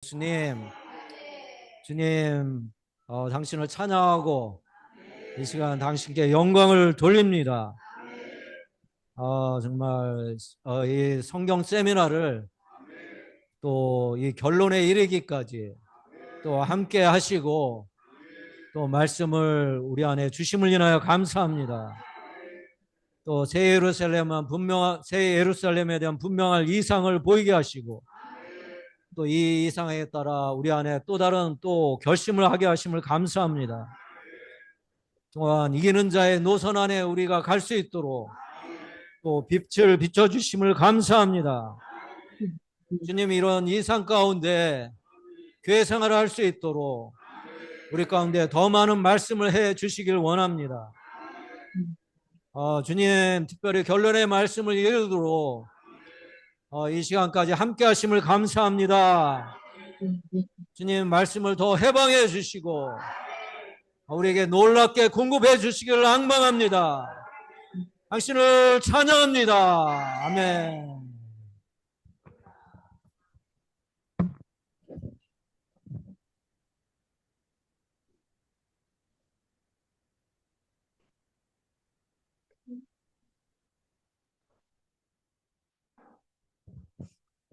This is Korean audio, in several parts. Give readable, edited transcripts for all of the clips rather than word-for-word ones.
주님. 주님, 당신을 찬양하고 이 시간 당신께 영광을 돌립니다. 정말 이 성경 세미나를 또 이 결론에 이르기까지 또 함께 하시고 또 말씀을 우리 안에 주심을 인하여 감사합니다. 또 새 예루살렘에 대한 분명한 이상을 보이게 하시고 또 이 이상에 따라 우리 안에 또 다른 또 결심을 하게 하심을 감사합니다. 또한 이기는 자의 노선 안에 우리가 갈 수 있도록 또 빛을 비춰주심을 감사합니다. 주님, 이런 이상 가운데 교회 생활을 할 수 있도록 우리 가운데 더 많은 말씀을 해 주시길 원합니다. 주님, 특별히 결론의 말씀을 이루도록 이 시간까지 함께 하심을 감사합니다. 주님, 말씀을 더 해방해 주시고 우리에게 놀랍게 공급해 주시기를 앙망합니다. 당신을 찬양합니다. 아멘.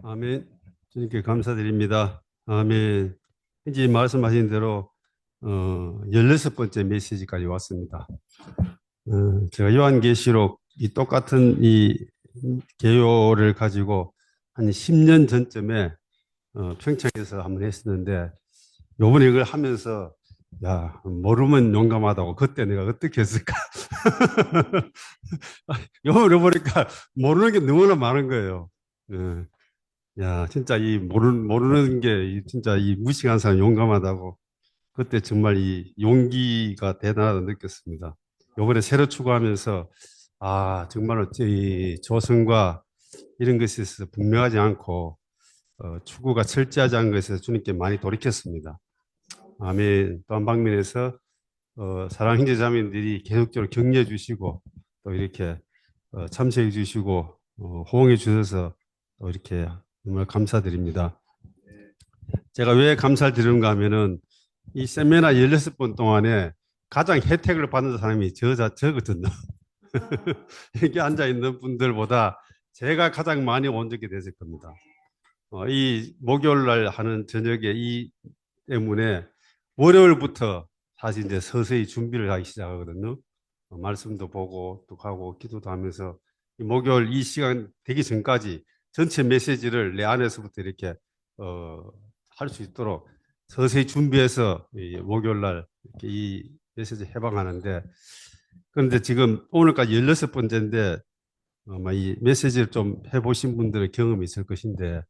아멘. 주님께 감사드립니다. 아멘. 이제 말씀하신 대로 16번째 메시지까지 왔습니다. 제가 요한계시록 이 똑같은 이 개요를 가지고 한 10년 전쯤에 평창에서 한번 했었는데, 요번에 이걸 하면서 야, 모르면 용감하다고, 그때 내가 어떻게 했을까? 요번에 보니까 모르는 게 너무나 많은 거예요. 야, 진짜 이 모르는 게 진짜 이 무식한 사람 용감하다고, 그때 정말 이 용기가 대단하다 느꼈습니다. 요번에 새로 추구하면서 정말로 이 조성과 이런 것에 있어서 분명하지 않고 추구가 철저하지 않은 것에서 주님께 많이 돌이켰습니다. 아멘. 또 한 방면에서 사랑 형제 자매들이 계속적으로 격려해 주시고 또 이렇게 참석해 주시고 호응해 주셔서 또 이렇게 정말 감사드립니다. 제가 왜 감사를 드리는가 하면은 이 세미나 16번 동안에 가장 혜택을 받는 사람이 저거든요. 여기 앉아있는 분들보다 제가 가장 많이 온 적이 됐을 겁니다. 이 목요일 날 하는 저녁에 이 때문에 월요일부터 사실 이제 서서히 준비를 하기 시작하거든요. 말씀도 보고 또 가고 기도도 하면서 이 목요일 이 시간 되기 전까지 전체 메시지를 내 안에서부터 이렇게 할 수 있도록 서서히 준비해서 이 목요일 날 이렇게 이 메시지 해방하는데, 그런데 지금 오늘까지 16번째인데 아마 이 메시지를 좀 해보신 분들의 경험이 있을 것인데,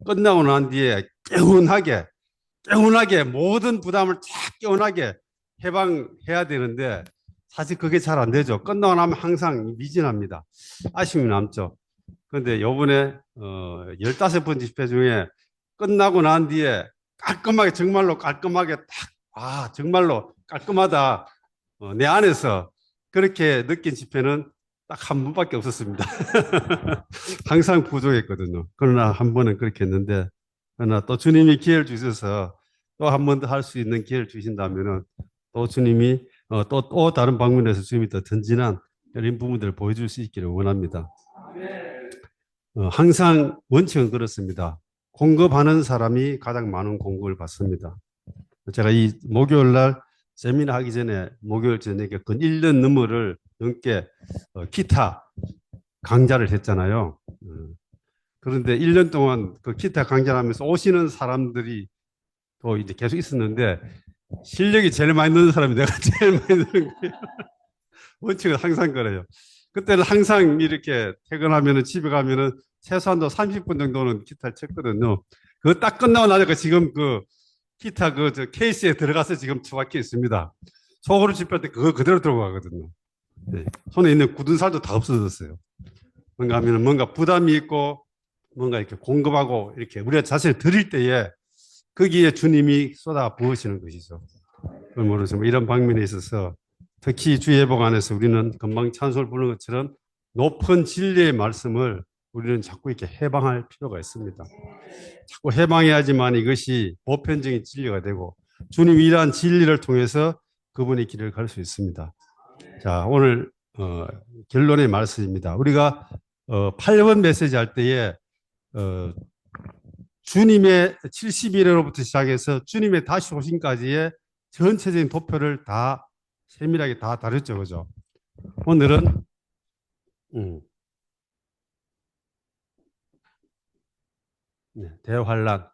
끝나고 난 뒤에 개운하게 모든 부담을 쫙 개운하게 해방해야 되는데 사실 그게 잘 안 되죠. 끝나고 나면 항상 미진합니다. 아쉬움이 남죠. 그런데 요번에 15번째 집회 중에 끝나고 난 뒤에 깔끔하게, 정말로 깔끔하게 정말로 깔끔하다, 내 안에서 그렇게 느낀 집회는 딱 한 번밖에 없었습니다. 항상 부족했거든요. 그러나 한 번은 그렇게 했는데, 그러나 또 주님이 기회를 주셔서 또 한 번 더 할 수 있는 기회를 주신다면은 또 주님이 또 다른 방면에서 주님이 더 전진한 이런 부분들을 보여줄 수 있기를 원합니다. 항상 원칙은 그렇습니다. 공급하는 사람이 가장 많은 공급을 받습니다. 제가 이 목요일 날 세미나 하기 전에 목요일 저녁에 근 1년 넘게 기타 강좌를 했잖아요. 그런데 1년 동안 그 기타 강좌를 하면서 오시는 사람들이 또 이제 계속 있었는데, 실력이 제일 많이 넣는 사람이 내가 제일 많이 넣는 거예요. 원칙은 항상 그래요. 그때는 항상 이렇게 퇴근하면은 집에 가면은 최소한도 30분 정도는 기타를 쳤거든요. 그거 딱 끝나고 나니까 지금 그 기타 저 케이스에 들어가서 지금 처박혀 있습니다. 속으로 집할 때 그거 그대로 들어가거든요. 네. 손에 있는 굳은 살도 다 없어졌어요. 뭔가 하면은 뭔가 부담이 있고 뭔가 이렇게 공급하고 이렇게 우리가 자신을 드릴 때에 거기에 주님이 쏟아 부으시는 것이죠. 그러므로 이런 방면에 있어서 특히 주의 회복 안에서 우리는 금방 찬송을 부르는 것처럼 높은 진리의 말씀을 우리는 자꾸 이렇게 해방할 필요가 있습니다. 자꾸 해방해야지만 이것이 보편적인 진리가 되고 주님이 일한 진리를 통해서 그분의 길을 갈 수 있습니다. 자, 오늘 결론의 말씀입니다. 우리가 8번 메시지 할 때에 주님의 70일로부터 시작해서 주님의 다시 오심까지의 전체적인 도표를 다 세밀하게 다 다뤘죠, 그죠? 오늘은 대환란.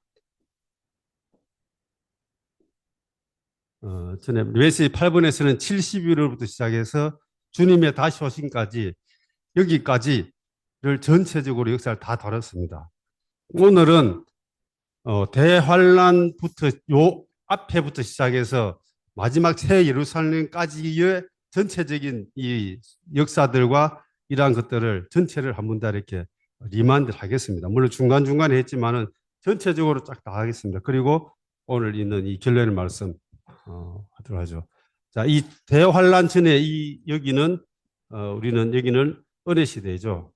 전에 메시지 8번에서는 70일로부터 시작해서 주님의 다시 오심까지 여기까지를 전체적으로 역사를 다 다뤘습니다. 오늘은 대환란부터 요 앞에부터 시작해서 마지막 새 예루살렘까지의 전체적인 이 역사들과 이러한 것들을 전체를 한 번 다 이렇게 리마인드 하겠습니다. 물론 중간중간에 했지만은 전체적으로 쫙 다 하겠습니다. 그리고 오늘 있는 이 결론의 말씀 하도록 하죠. 자, 이 대환란 전에 이 여기는 우리는 여기는 은혜 시대죠.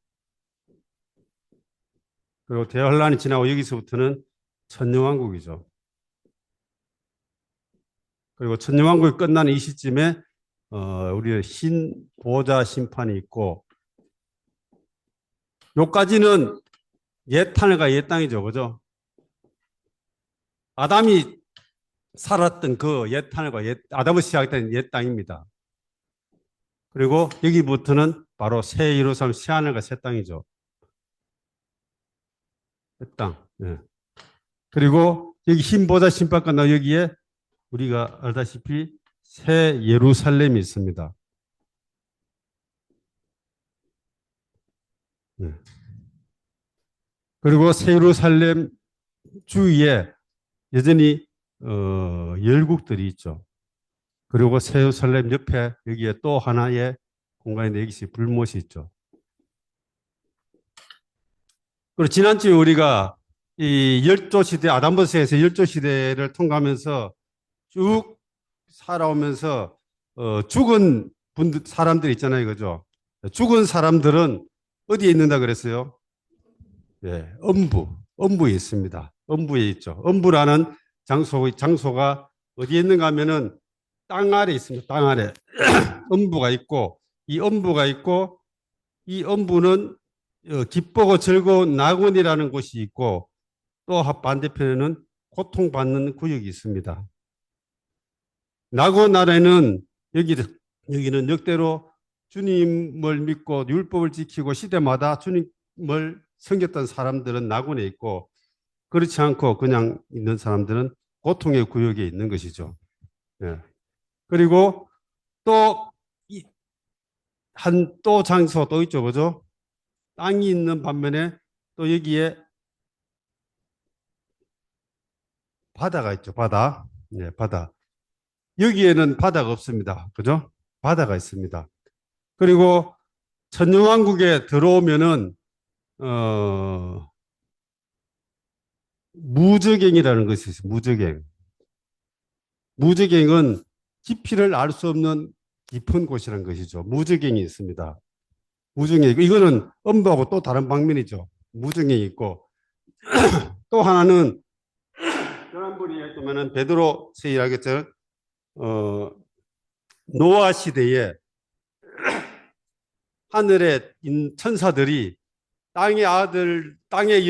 그리고 대환란이 지나고 여기서부터는 천년왕국이죠. 그리고 천년왕국이 끝나는 이 시점에 우리의 흰 보좌 심판이 있고 요까지는 옛 하늘과 옛 땅이죠, 그죠? 아담이 살았던 그 옛 하늘과 아담을 시작했던 옛 땅입니다. 그리고 여기부터는 바로 새 예루살렘 새 하늘과 새 땅이죠. 새 땅. 네. 그리고 여기 흰 보좌 심판 끝나고 여기에 우리가 알다시피 새 예루살렘이 있습니다. 네. 그리고 새 예루살렘 주위에 여전히 열국들이 있죠. 그리고 새 예루살렘 옆에 여기에 또 하나의 공간인데 여기 불못이 있죠. 그리고 지난주에 우리가 이 열조 시대 아담버스에서 열조 시대를 통과하면서 쭉 살아오면서 죽은 분들 사람들 있잖아요, 그죠? 죽은 사람들은 어디에 있는다 그랬어요? 예, 음부에 있습니다. 음부에 있죠. 음부라는 장소가 어디에 있는가 하면은 땅 아래 있습니다. 땅 아래 음부가 있고 이 음부가 있고 이 음부는 기쁘고 즐거운 낙원이라는 곳이 있고 또 반대편에는 고통받는 구역이 있습니다. 낙원 아래는 여기는 역대로 주님을 믿고 율법을 지키고 시대마다 주님을 섬겼던 사람들은 낙원에 있고 그렇지 않고 그냥 있는 사람들은 고통의 구역에 있는 것이죠. 예. 그리고 또 또 장소 또 있죠, 그죠? 땅이 있는 반면에 또 여기에 바다가 있죠, 바다. 네, 바다. 여기에는 바다가 없습니다, 그죠? 바다가 있습니다. 그리고 천년왕국에 들어오면은 무저갱이라는 것이 있어요. 무저갱. 무저갱은 깊이를 알 수 없는 깊은 곳이라는 것이죠. 무저갱이 있습니다. 무저갱이 이거는 음부하고 또 다른 방면이죠. 무저갱이 있고 또 하나는 지난번에 이야기했지만은 베드로 이야기했죠. 노아 시대에 하늘의 천사들이 땅의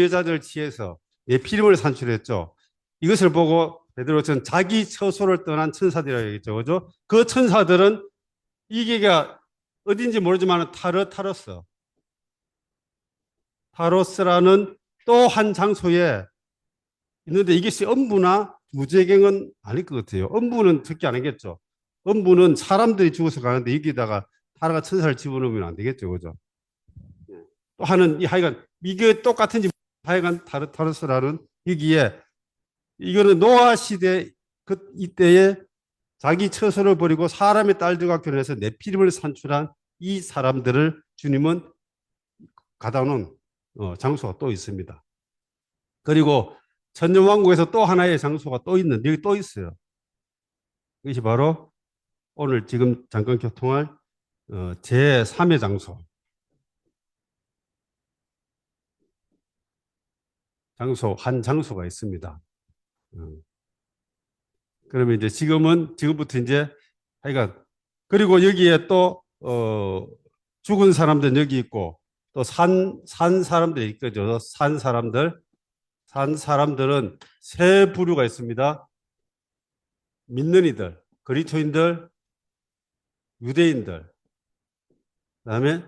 여자들 취해서 피림을 산출했죠. 이것을 보고 베드로는 자기 처소를 떠난 천사들이라고 얘기했죠. 그죠? 그 천사들은 이게가 어딘지 모르지만 타로스라는 또 한 장소에 있는데 이것이 음부나 무저갱은 아닐 것 같아요. 음부는 특히 안 하겠죠. 음부는 사람들이 죽어서 가는데 여기다가 타라가 천사를 집어넣으면 안 되겠죠. 그죠? 또 하는 하여간 이게 똑같은지 하여간 타르스라는 여기에 이거는 노아 시대 이때에 자기 처소를 버리고 사람의 딸들과 결혼해서 네피림을 산출한 이 사람들을 주님은 가다 놓은 장소가 또 있습니다. 그리고 천년왕국에서 또 하나의 장소가 또 있는데 여기 또 있어요. 이것이 바로 오늘 지금 잠깐 교통할 제3의 장소. 한 장소가 있습니다. 그러면 이제 지금부터 이제 하여간 그리고 여기에 또 죽은 사람들은 여기 있고 또 산 사람들이 있거든요. 산 사람들은 세 부류가 있습니다. 믿는 이들, 그리스도인들, 유대인들, 그다음에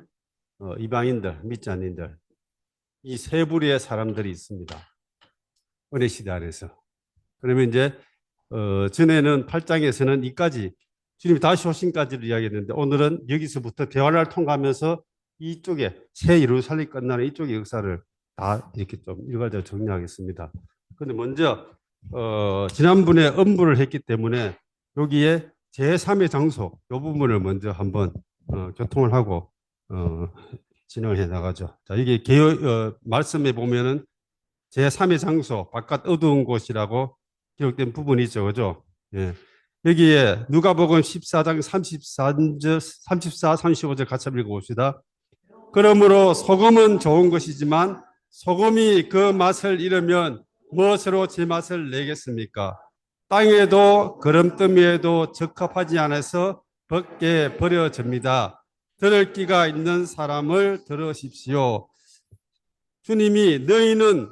이방인들, 믿지 않는 이들. 이 세 부류의 사람들이 있습니다. 은혜 시대 안에서. 그러면 이제 전에는 8장에서는 이까지 주님이 다시 오신까지를 이야기했는데 오늘은 여기서부터 대화를 통과하면서 이쪽에 새 예루살렘이 끝나는 이쪽의 역사를 다 이렇게 좀 일괄적으로 정리하겠습니다. 그런데 먼저 지난번에 엄부를 했기 때문에 여기에 제3의 장소 이 부분을 먼저 한번 교통을 하고 진행을 해 나가죠. 자, 이게 말씀에 보면은 제3의 장소 바깥 어두운 곳이라고 기록된 부분이 있죠. 그죠? 예. 여기에 누가복음 14장 34, 35절 같이 한번 읽어봅시다. 그러므로 소금은 좋은 것이지만 소금이 그 맛을 잃으면 무엇으로 제 맛을 내겠습니까? 땅에도 거름더미에도 적합하지 않아서 벗게 버려집니다. 들을 귀가 있는 사람을 들으십시오. 주님이 너희는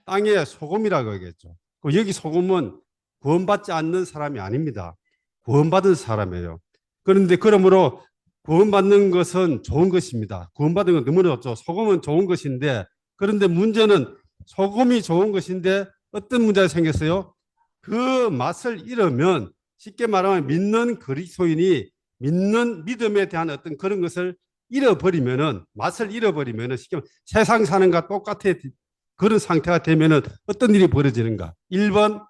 땅의 소금이라고 하겠죠. 여기 소금은 구원받지 않는 사람이 아닙니다. 구원받은 사람이에요. 그런데 그러므로 구원받는 것은 좋은 것입니다. 구원받은 건 너무나 좋죠. 소금은 좋은 것인데 그런데 문제는 소금이 좋은 것인데 어떤 문제가 생겼어요? 그 맛을 잃으면 쉽게 말하면 믿는 그리스도인이 믿는 믿음에 대한 어떤 그런 것을 잃어버리면은 맛을 잃어버리면은 쉽게 말하면 세상 사는 것과 똑같아 그런 상태가 되면은 어떤 일이 벌어지는가? 1번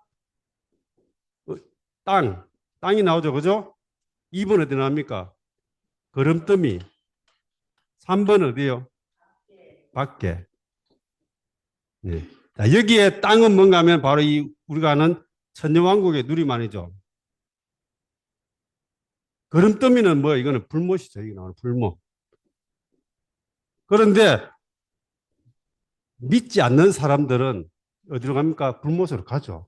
땅이 나오죠. 그죠? 2번 어디 나옵니까? 거름더미. 3번 어디요? 밖에. 네. 자, 여기에 땅은 뭔가 하면 바로 우리가 아는 천년왕국의 누리만이죠. 거름더미는 뭐 이거는 불못이죠. 이게 나오는 불못. 그런데 믿지 않는 사람들은 어디로 갑니까? 불못으로 가죠.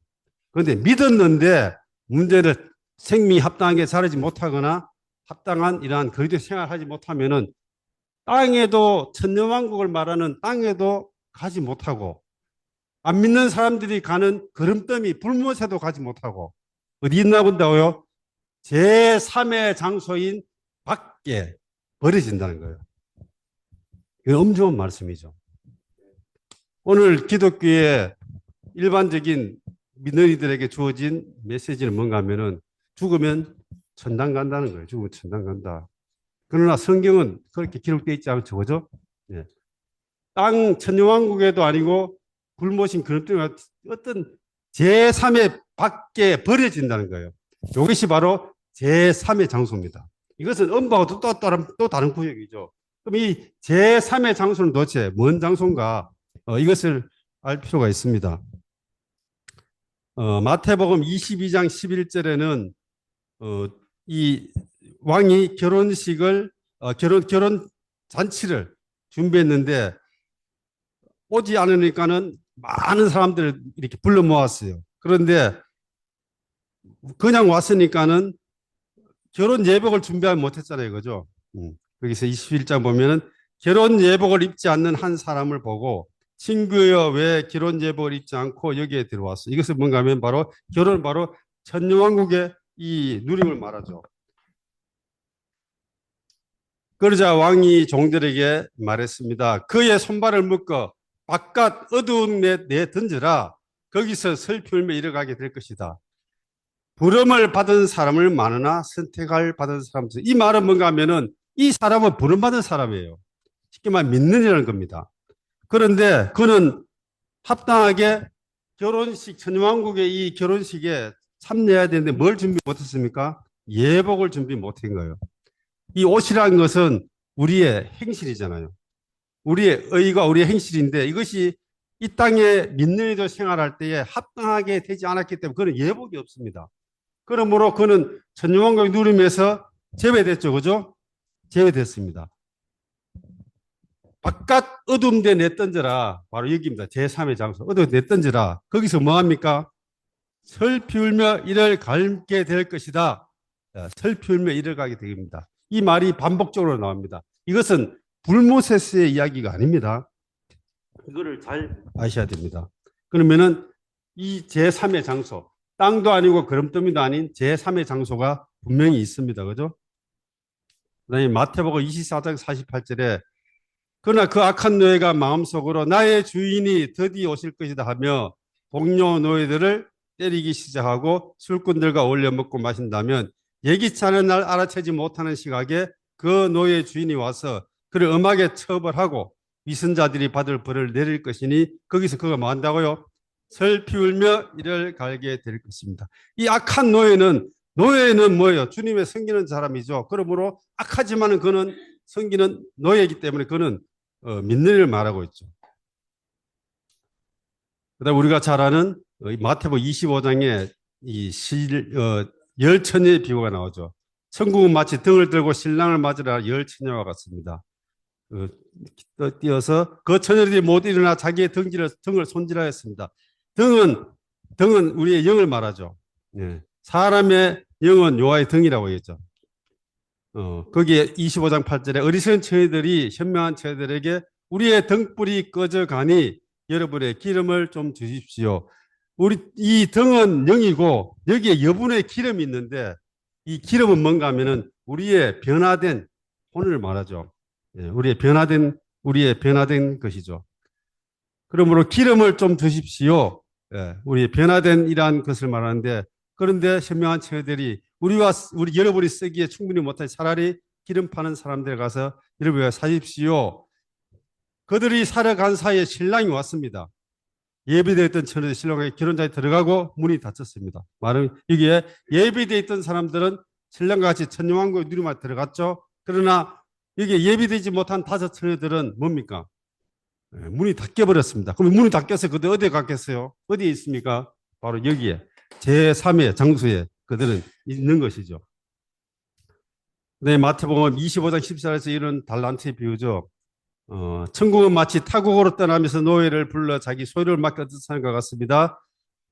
그런데 믿었는데 문제는 생명이 합당하게 자라지 못하거나 합당한 이러한 거리도 생활하지 못하면은 땅에도 천년왕국을 말하는 땅에도 가지 못하고 안 믿는 사람들이 가는 거름더미 불못에도 가지 못하고 어디 있나 본다고요? 제3의 장소인 밖에 버려진다는 거예요. 이건 엄중한 말씀이죠. 오늘 기독교의 일반적인 믿는 이들에게 주어진 메시지는 뭔가 하면은 죽으면 천당 간다는 거예요. 죽으면 천당 간다. 그러나 성경은 그렇게 기록되어 있지 않죠. 그죠? 예. 땅 천년왕국에도 아니고 굶으신 그런 어떤 제3의 밖에 버려진다는 거예요. 이것이 바로 제3의 장소입니다. 이것은 음바하고 또 다른 구역이죠. 그럼 이 제3의 장소는 도대체 뭔 장소인가? 이것을 알 필요가 있습니다. 마태복음 22장 11절에는 이 왕이 결혼식을 결혼 잔치를 준비했는데 오지 않으니까는 많은 사람들을 이렇게 불러 모았어요. 그런데 그냥 왔으니까는 결혼 예복을 준비하지 못했잖아요. 그죠? 여기서 21장 보면은 결혼 예복을 입지 않는 한 사람을 보고 친구여 왜 결혼 예복을 입지 않고 여기에 들어왔어? 이것은 뭔가 하면 바로 결혼 바로 천년왕국의 이 누림을 말하죠. 그러자 왕이 종들에게 말했습니다. 그의 손발을 묶어 바깥 어두운 데 던져라. 거기서 슬픔에 이르게 될 것이다. 부름을 받은 사람을 많으나 선택을 받은 사람. 이 말은 뭔가 하면은 이 사람은 부름받은 사람이에요. 쉽게 말하면 믿는이라는 겁니다. 그런데 그는 합당하게 결혼식, 천년왕국의 이 결혼식에 참여해야 되는데 뭘 준비 못했습니까? 예복을 준비 못한 거예요. 이 옷이라는 것은 우리의 행실이잖아요. 우리의 의가 우리의 행실인데 이것이 이 땅에 믿는 이들 생활할 때에 합당하게 되지 않았기 때문에 그는 예복이 없습니다. 그러므로 그는 천년왕국의 누림에서 제외됐죠. 그죠? 제외됐습니다. 바깥 어두운 데 내던져라. 바로 여기입니다. 제3의 장소. 어두운 데 내던져라. 거기서 뭐합니까? 슬피 울며 이를 갈게 될 것이다. 슬피 울며 이를 가게 됩니다. 이 말이 반복적으로 나옵니다. 이것은 불모세스의 이야기가 아닙니다. 이거를 잘 아셔야 됩니다. 그러면은 이 제3의 장소, 땅도 아니고 거름더미도 아닌 제3의 장소가 분명히 있습니다. 그죠? 그다음에 마태복음 24장 48절에 그러나 그 악한 노예가 마음속으로 나의 주인이 드디어 오실 것이다 하며 동료 노예들을 때리기 시작하고 술꾼들과 어울려 먹고 마신다면 예기치 않은 날 알아채지 못하는 시각에 그 노예 주인이 와서 그를 엄하게 처벌하고 위선자들이 받을 벌을 내릴 것이니 거기서 그가 뭐 한다고요? 슬피 울며 이를 갈게 될 것입니다. 이 악한 노예는 뭐예요? 주님의 섬기는 사람이죠. 그러므로 악하지만은 그는 섬기는 노예이기 때문에 그는 민낯을 말하고 있죠. 그다음 우리가 잘 아는 마태복음 25장에 열 처녀의 비유가 나오죠. 천국은 마치 등을 들고 신랑을 맞으라 열 처녀와 같습니다. 띄어서 그 처녀들이 못 일어나 자기의 등을 손질하였습니다. 등은 우리의 영을 말하죠. 예. 사람의 영은 여호와의 등이라고 했죠. 거기에 25장 8절에 어리석은 처녀들이 현명한 처녀들에게 우리의 등불이 꺼져가니 여러분의 기름을 좀 주십시오. 이 등은 영이고 여기에 여분의 기름이 있는데 이 기름은 뭔가 하면은 우리의 변화된 혼을 말하죠. 예, 우리의 변화된 것이죠. 그러므로 기름을 좀 주십시오. 예, 우리의 변화된 이러한 것을 말하는데 그런데 현명한 처녀들이 여러분이 쓰기에 충분히 못할 차라리 기름 파는 사람들 가서 여러분이 사십시오. 그들이 살아간 사이에 신랑이 왔습니다. 예비되어 있던 처녀들 신랑에게 결혼자에 들어가고 문이 닫혔습니다. 말은 여기에 예비되어 있던 사람들은 신랑과 같이 천년왕국의 누리마에 들어갔죠. 그러나 여기에 예비되지 못한 다섯 처녀들은 뭡니까? 문이 닫혀버렸습니다. 그럼 문이 닫혀서 그들 어디에 갔겠어요? 어디에 있습니까? 바로 여기에 제3의 장소에 그들은 있는 것이죠. 네, 마태복음 25장 14절에서 이런 달란트의 비유죠. 천국은 마치 타국으로 떠나면서 노예를 불러 자기 소유를 맡겨 뜻하는 것 같습니다.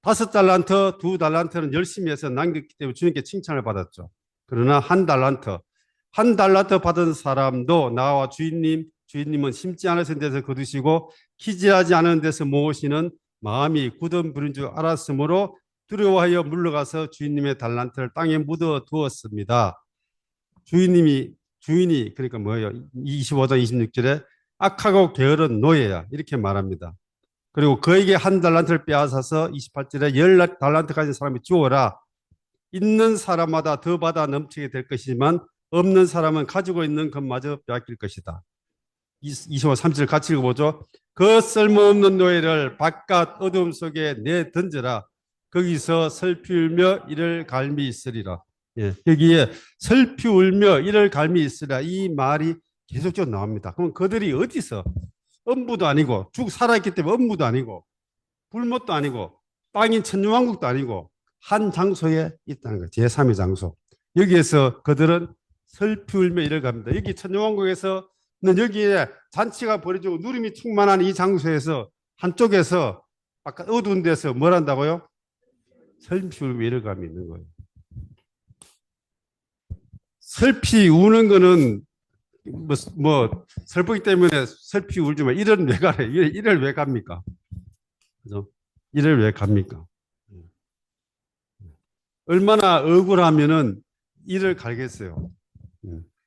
5달란트, 2달란트는 열심히 해서 남겼기 때문에 주님께 칭찬을 받았죠. 그러나 1달란트 받은 사람도 나와 주인님은 심지 않으신 데서 거두시고 기지하지 않은 데서 모으시는 마음이 굳은 분인 줄 알았으므로 두려워하여 물러가서 주인님의 달란트를 땅에 묻어 두었습니다. 주인이 그러니까 뭐예요? 25장 26절에 악하고 게으른 노예야 이렇게 말합니다. 그리고 그에게 1달란트를 빼앗아서 28절에 10달란트 가진 사람이 주어라. 있는 사람마다 더 받아 넘치게 될 것이지만 없는 사람은 가지고 있는 것마저 빼앗길 것이다. 23절 같이 읽어보죠. 그 쓸모없는 노예를 바깥 어두움 속에 내던져라. 거기서 슬피 울며 이를 갈미 있으리라. 예, 여기에 슬피 울며 이를 갈미 있으리라 이 말이 계속적으로 나옵니다. 그럼 그들이 어디서 엄부도 아니고 죽 살아있기 때문에 엄부도 아니고 불못도 아니고 땅인 천년왕국도 아니고 한 장소에 있다는 거예요. 제3의 장소. 여기에서 그들은 슬피 울며 이를 갑니다. 여기 천년왕국에서는 여기에 잔치가 벌어지고 누림이 충만한 이 장소에서 한쪽에서 아까 어두운 데서 뭘 한다고요? 슬피 울며 이를 감이 있는 거예요. 슬피 우는 거는 슬프기 때문에 슬피 울지만 이를 왜 가래? 이를 왜 갑니까? 그죠? 이를 왜 갑니까? 얼마나 억울하면은 이를 갈겠어요.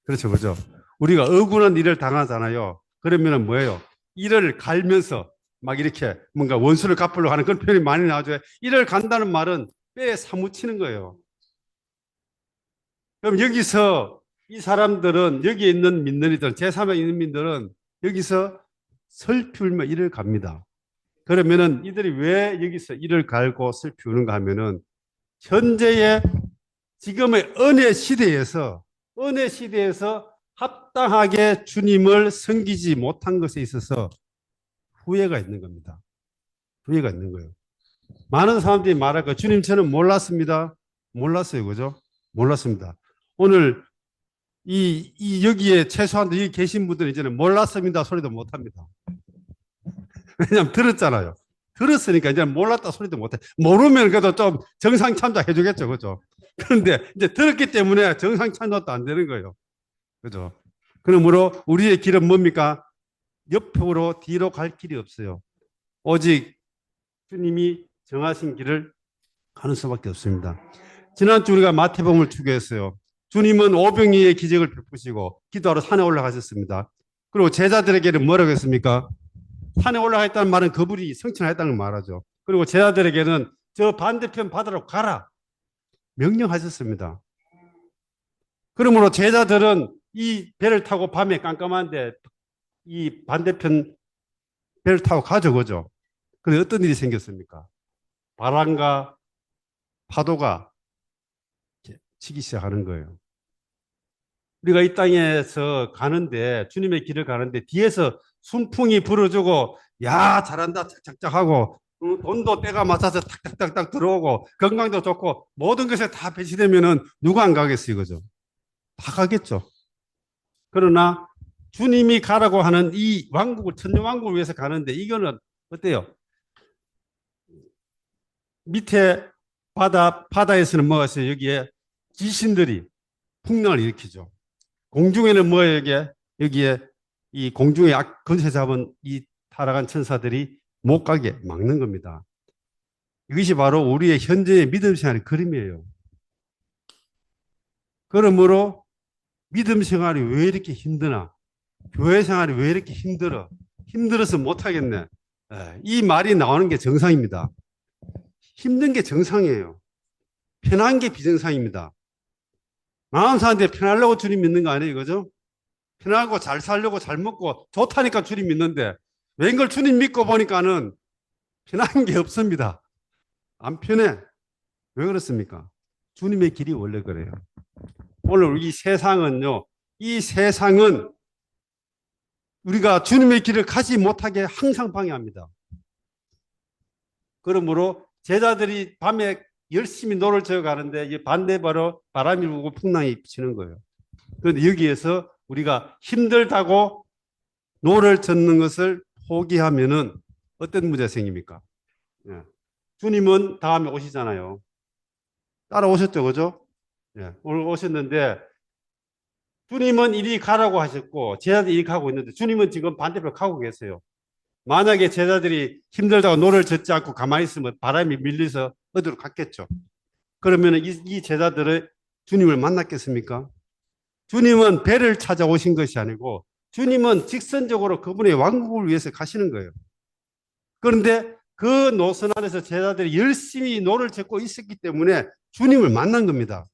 그렇죠, 그죠? 우리가 억울한 일을 당하잖아요. 그러면은 뭐예요? 이를 갈면서 막 이렇게 뭔가 원수를 갚으려고 하는 그런 표현이 많이 나오죠. 이를 간다는 말은 뼈에 사무치는 거예요. 그럼 여기서 이 사람들은 여기에 있는 민들이들, 제3의 있는 민들은 여기서 슬피 울며 이를 갑니다. 그러면은 이들이 왜 여기서 이를 갈고 슬피 우는가 하면은 현재의 지금의 은혜 시대에서 합당하게 주님을 섬기지 못한 것에 있어서 후회가 있는 겁니다. 후회가 있는 거예요. 많은 사람들이 말할 거 주님 저는 몰랐습니다. 몰랐어요. 그죠? 몰랐습니다. 오늘 여기에 최소한 여기 계신 분들은 이제는 몰랐습니다 소리도 못 합니다. 왜냐하면 들었잖아요. 들었으니까 이제 몰랐다 소리도 못해. 모르면 그래도 좀 정상 참작 해주겠죠. 그죠? 그런데 이제 들었기 때문에 정상 참작도 안 되는 거예요. 그죠? 그러므로 우리의 길은 뭡니까? 옆으로 뒤로 갈 길이 없어요. 오직 주님이 정하신 길을 가는 수밖에 없습니다. 지난주 우리가 마태복음을 추구했어요. 주님은 오병이의 기적을 베푸시고 기도하러 산에 올라가셨습니다. 그리고 제자들에게는 뭐라고 했습니까? 산에 올라가겠다는 말은 그분이 성취하였다는 걸 말하죠. 그리고 제자들에게는 저 반대편 바다로 가라 명령하셨습니다. 그러므로 제자들은 이 배를 타고 밤에 깜깜한데 이 반대편 배를 타고 가죠, 그죠? 그런데 어떤 일이 생겼습니까? 바람과 파도가 치기 시작하는 거예요. 우리가 이 땅에서 가는데 주님의 길을 가는데 뒤에서 순풍이 불어주고 야 잘한다 착착착 하고 돈도 때가 맞춰서 탁탁탁탁 들어오고 건강도 좋고 모든 것에 다 배치되면은 누가 안 가겠어요, 그죠? 다 가겠죠. 그러나 주님이 가라고 하는 이 왕국을 천년왕국을 위해서 가는데 이거는 어때요? 밑에 바다에서는 뭐가 있어요? 여기에 귀신들이 풍랑을 일으키죠. 공중에는 뭐예요, 여기에 이 공중에 건세 잡은 이 타락한 천사들이 못 가게 막는 겁니다. 이것이 바로 우리의 현재의 믿음 생활의 그림이에요. 그러므로 믿음 생활이 왜 이렇게 힘드나? 교회 생활이 왜 이렇게 힘들어? 힘들어서 못하겠네. 이 말이 나오는 게 정상입니다. 힘든 게 정상이에요. 편한 게 비정상입니다. 마음 사는데 편하려고 주님 믿는 거 아니에요, 그죠? 편하고 잘 살려고 잘 먹고 좋다니까 주님 믿는데 웬걸 주님 믿고 보니까는 편한 게 없습니다. 안 편해. 왜 그렇습니까? 주님의 길이 원래 그래요. 오늘 이 세상은요, 이 세상은 우리가 주님의 길을 가지 못하게 항상 방해합니다. 그러므로 제자들이 밤에 열심히 노를 저어 가는데 반대바로 바람이 불고 풍랑이 치는 거예요. 그런데 여기에서 우리가 힘들다고 노를 젓는 것을 포기하면은 어떤 문제가 생깁니까? 예. 주님은 다음에 오시잖아요. 따라오셨죠, 그죠? 예. 오늘 오셨는데 주님은 이리 가라고 하셨고 제자들이 이리 가고 있는데 주님은 지금 반대편 가고 계세요. 만약에 제자들이 힘들다고 노를 젓지 않고 가만히 있으면 바람이 밀려서 어디로 갔겠죠. 그러면 이 제자들은 주님을 만났겠습니까? 주님은 배를 찾아오신 것이 아니고 주님은 직선적으로 그분의 왕국을 위해서 가시는 거예요. 그런데 그 노선 안에서 제자들이 열심히 노를 젓고 있었기 때문에 주님을 만난 겁니다.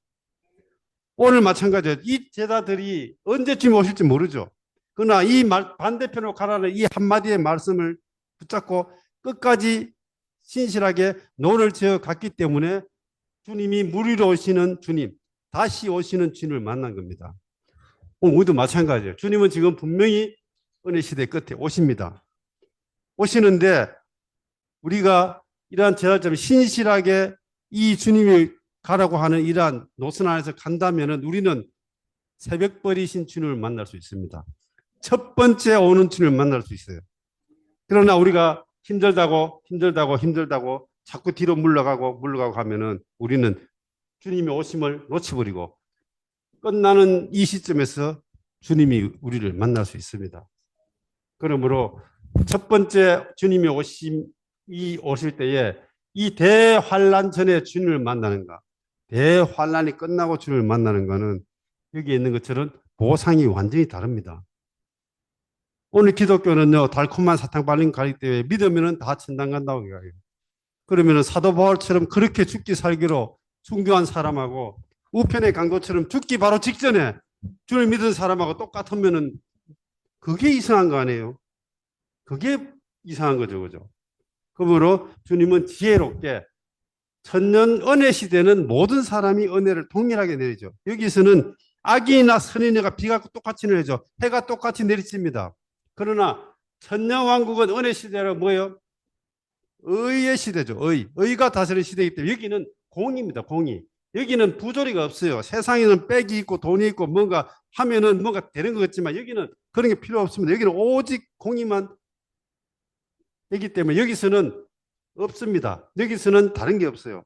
오늘 마찬가지예요. 이 제자들이 언제쯤 오실지 모르죠. 그러나 이 반대편으로 가라는 이 한마디의 말씀을 붙잡고 끝까지 신실하게 노를 지어 갔기 때문에 주님이 물 위로 오시는 주님, 다시 오시는 주님을 만난 겁니다. 오늘 우리도 마찬가지예요. 주님은 지금 분명히 은혜 시대 끝에 오십니다. 오시는데 우리가 이러한 제자처럼 신실하게 이 주님이 가라고 하는 이러한 노선 안에서 간다면 우리는 새벽벌이신 주님을 만날 수 있습니다. 첫 번째 오는 주님을 만날 수 있어요. 그러나 우리가 힘들다고 자꾸 뒤로 물러가고 하면은 우리는 주님의 오심을 놓쳐버리고 끝나는 이 시점에서 주님이 우리를 만날 수 있습니다. 그러므로 첫 번째 주님이 오실 때에 이 대환란 전에 주님을 만나는가, 대환란이 끝나고 주님을 만나는 것은 여기에 있는 것처럼 보상이 완전히 다릅니다. 오늘 기독교는요, 달콤한 사탕 발린 가리 때문에 믿으면 다 천당 간다고 해요. 그러면 사도 바울처럼 그렇게 죽기 살기로 순교한 사람하고 우편의 강도처럼 죽기 바로 직전에 주를 믿은 사람하고 똑같으면은 그게 이상한 거 아니에요? 그게 이상한 거죠, 그죠? 그러므로 주님은 지혜롭게 천년 은혜 시대는 모든 사람이 은혜를 동일하게 내리죠. 여기서는 악인이나 선인이가 비가 똑같이 내리죠. 해가 똑같이 내리칩니다. 그러나 천년 왕국은 은혜 시대라 뭐예요? 의의 시대죠. 의가 다스리는 시대이기 때문에 여기는 공입니다. 공이. 여기는 부조리가 없어요. 세상에는 빽이 있고 돈이 있고 뭔가 하면은 뭔가 되는 것 같지만 여기는 그런 게 필요 없습니다. 여기는 오직 공의만 있기 때문에 여기서는 없습니다. 여기서는 다른 게 없어요.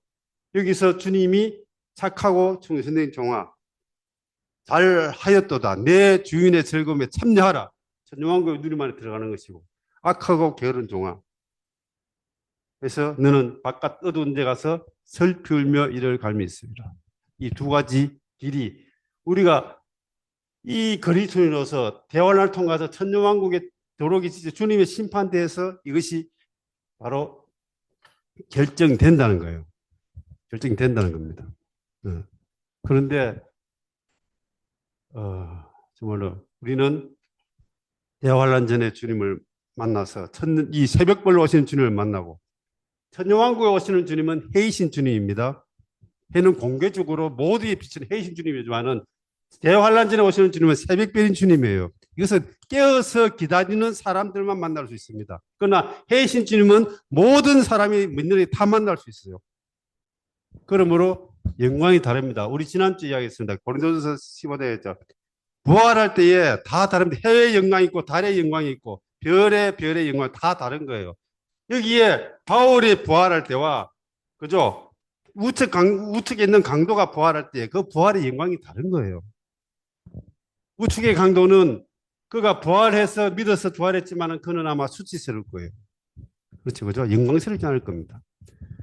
여기서 주님이 착하고 충성된 종아 잘 하였도다. 내 주인의 즐거움에 참여하라. 천년왕국의 누림 안에 들어가는 것이고 악하고 게으른 종아. 그래서 너는 바깥 어두운 데 가서 슬피 울며 이를 갈미 있습니다. 이 두 가지 길이 우리가 이 그리스도인으로서 대환란을 통과해서 천년왕국에 들어오기 전에 주님의 심판대에서 이것이 바로 결정된다는 거예요. 결정된다는 겁니다. 그런데 정말로 우리는 대환란 전에 주님을 만나서 이 새벽별로 오시는 주님을 만나고 천년왕국에 오시는 주님은 해이신 주님입니다. 해는 공개적으로 모두에 비치는 해이신 주님이지만은 대환란 전에 오시는 주님은 새벽별인 주님이에요. 이것은 깨어서 기다리는 사람들만 만날 수 있습니다. 그러나 해이신 주님은 모든 사람이 믿는 이 다 만날 수 있어요. 그러므로 영광이 다릅니다. 우리 지난주 이야기했습니다. 고린도전서 15대에서 부활할 때에 다 다릅니다. 해의 영광이 있고 달의 영광이 있고 별의 영광 다 다른 거예요. 여기에 바울이 부활할 때와 그죠? 우측에 있는 강도가 부활할 때 그 부활의 영광이 다른 거예요. 우측의 강도는 그가 부활해서 믿어서 부활했지만 그는 아마 수치스러울 거예요. 그렇죠, 그죠? 영광스럽지 않을 겁니다.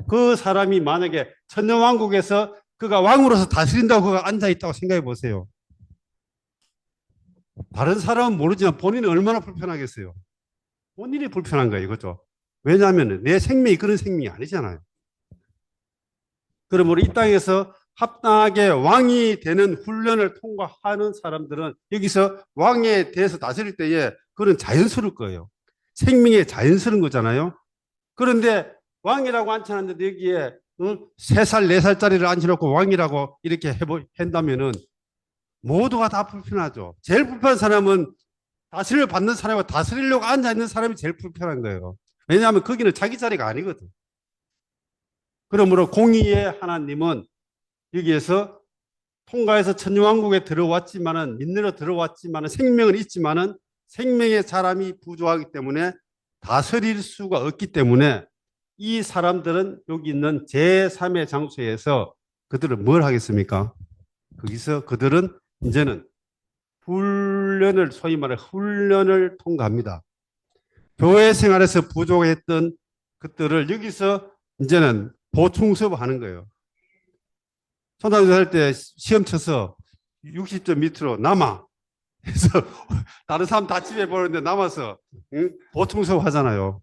그 사람이 만약에 천년왕국에서 그가 왕으로서 다스린다고 그가 앉아있다고 생각해 보세요. 다른 사람은 모르지만 본인은 얼마나 불편하겠어요. 본인이 불편한 거예요. 그죠? 왜냐하면 내 생명이 그런 생명이 아니잖아요. 그러므로 이 땅에서 합당하게 왕이 되는 훈련을 통과하는 사람들은 여기서 왕에 대해서 다스릴 때에 그런 자연스러울 거예요. 생명이 자연스러운 거잖아요. 그런데 왕이라고 앉혀놨는데 여기에 3살, 4살짜리를 앉혀놓고 왕이라고 이렇게 한다면은 모두가 다 불편하죠. 제일 불편한 사람은 다스림을 받는 사람과 다스리려고 앉아있는 사람이 제일 불편한 거예요. 왜냐하면 거기는 자기 자리가 아니거든. 그러므로 공의의 하나님은 여기에서 통과해서 천년왕국에 들어왔지만은 믿으러 들어왔지만은 생명은 있지만은 생명의 사람이 부족하기 때문에 다스릴 수가 없기 때문에 이 사람들은 여기 있는 제3의 장소에서 그들은 뭘 하겠습니까? 거기서 그들은 이제는 훈련을 소위 말해 훈련을 통과합니다. 교회 생활에서 부족했던 것들을 여기서 이제는 보충 수업하는 거예요. 초등학교 할 때 시험 쳐서 60점 밑으로 남아. 그래서 다른 사람 다 집에 보는데 남아서 보충 수업 하잖아요.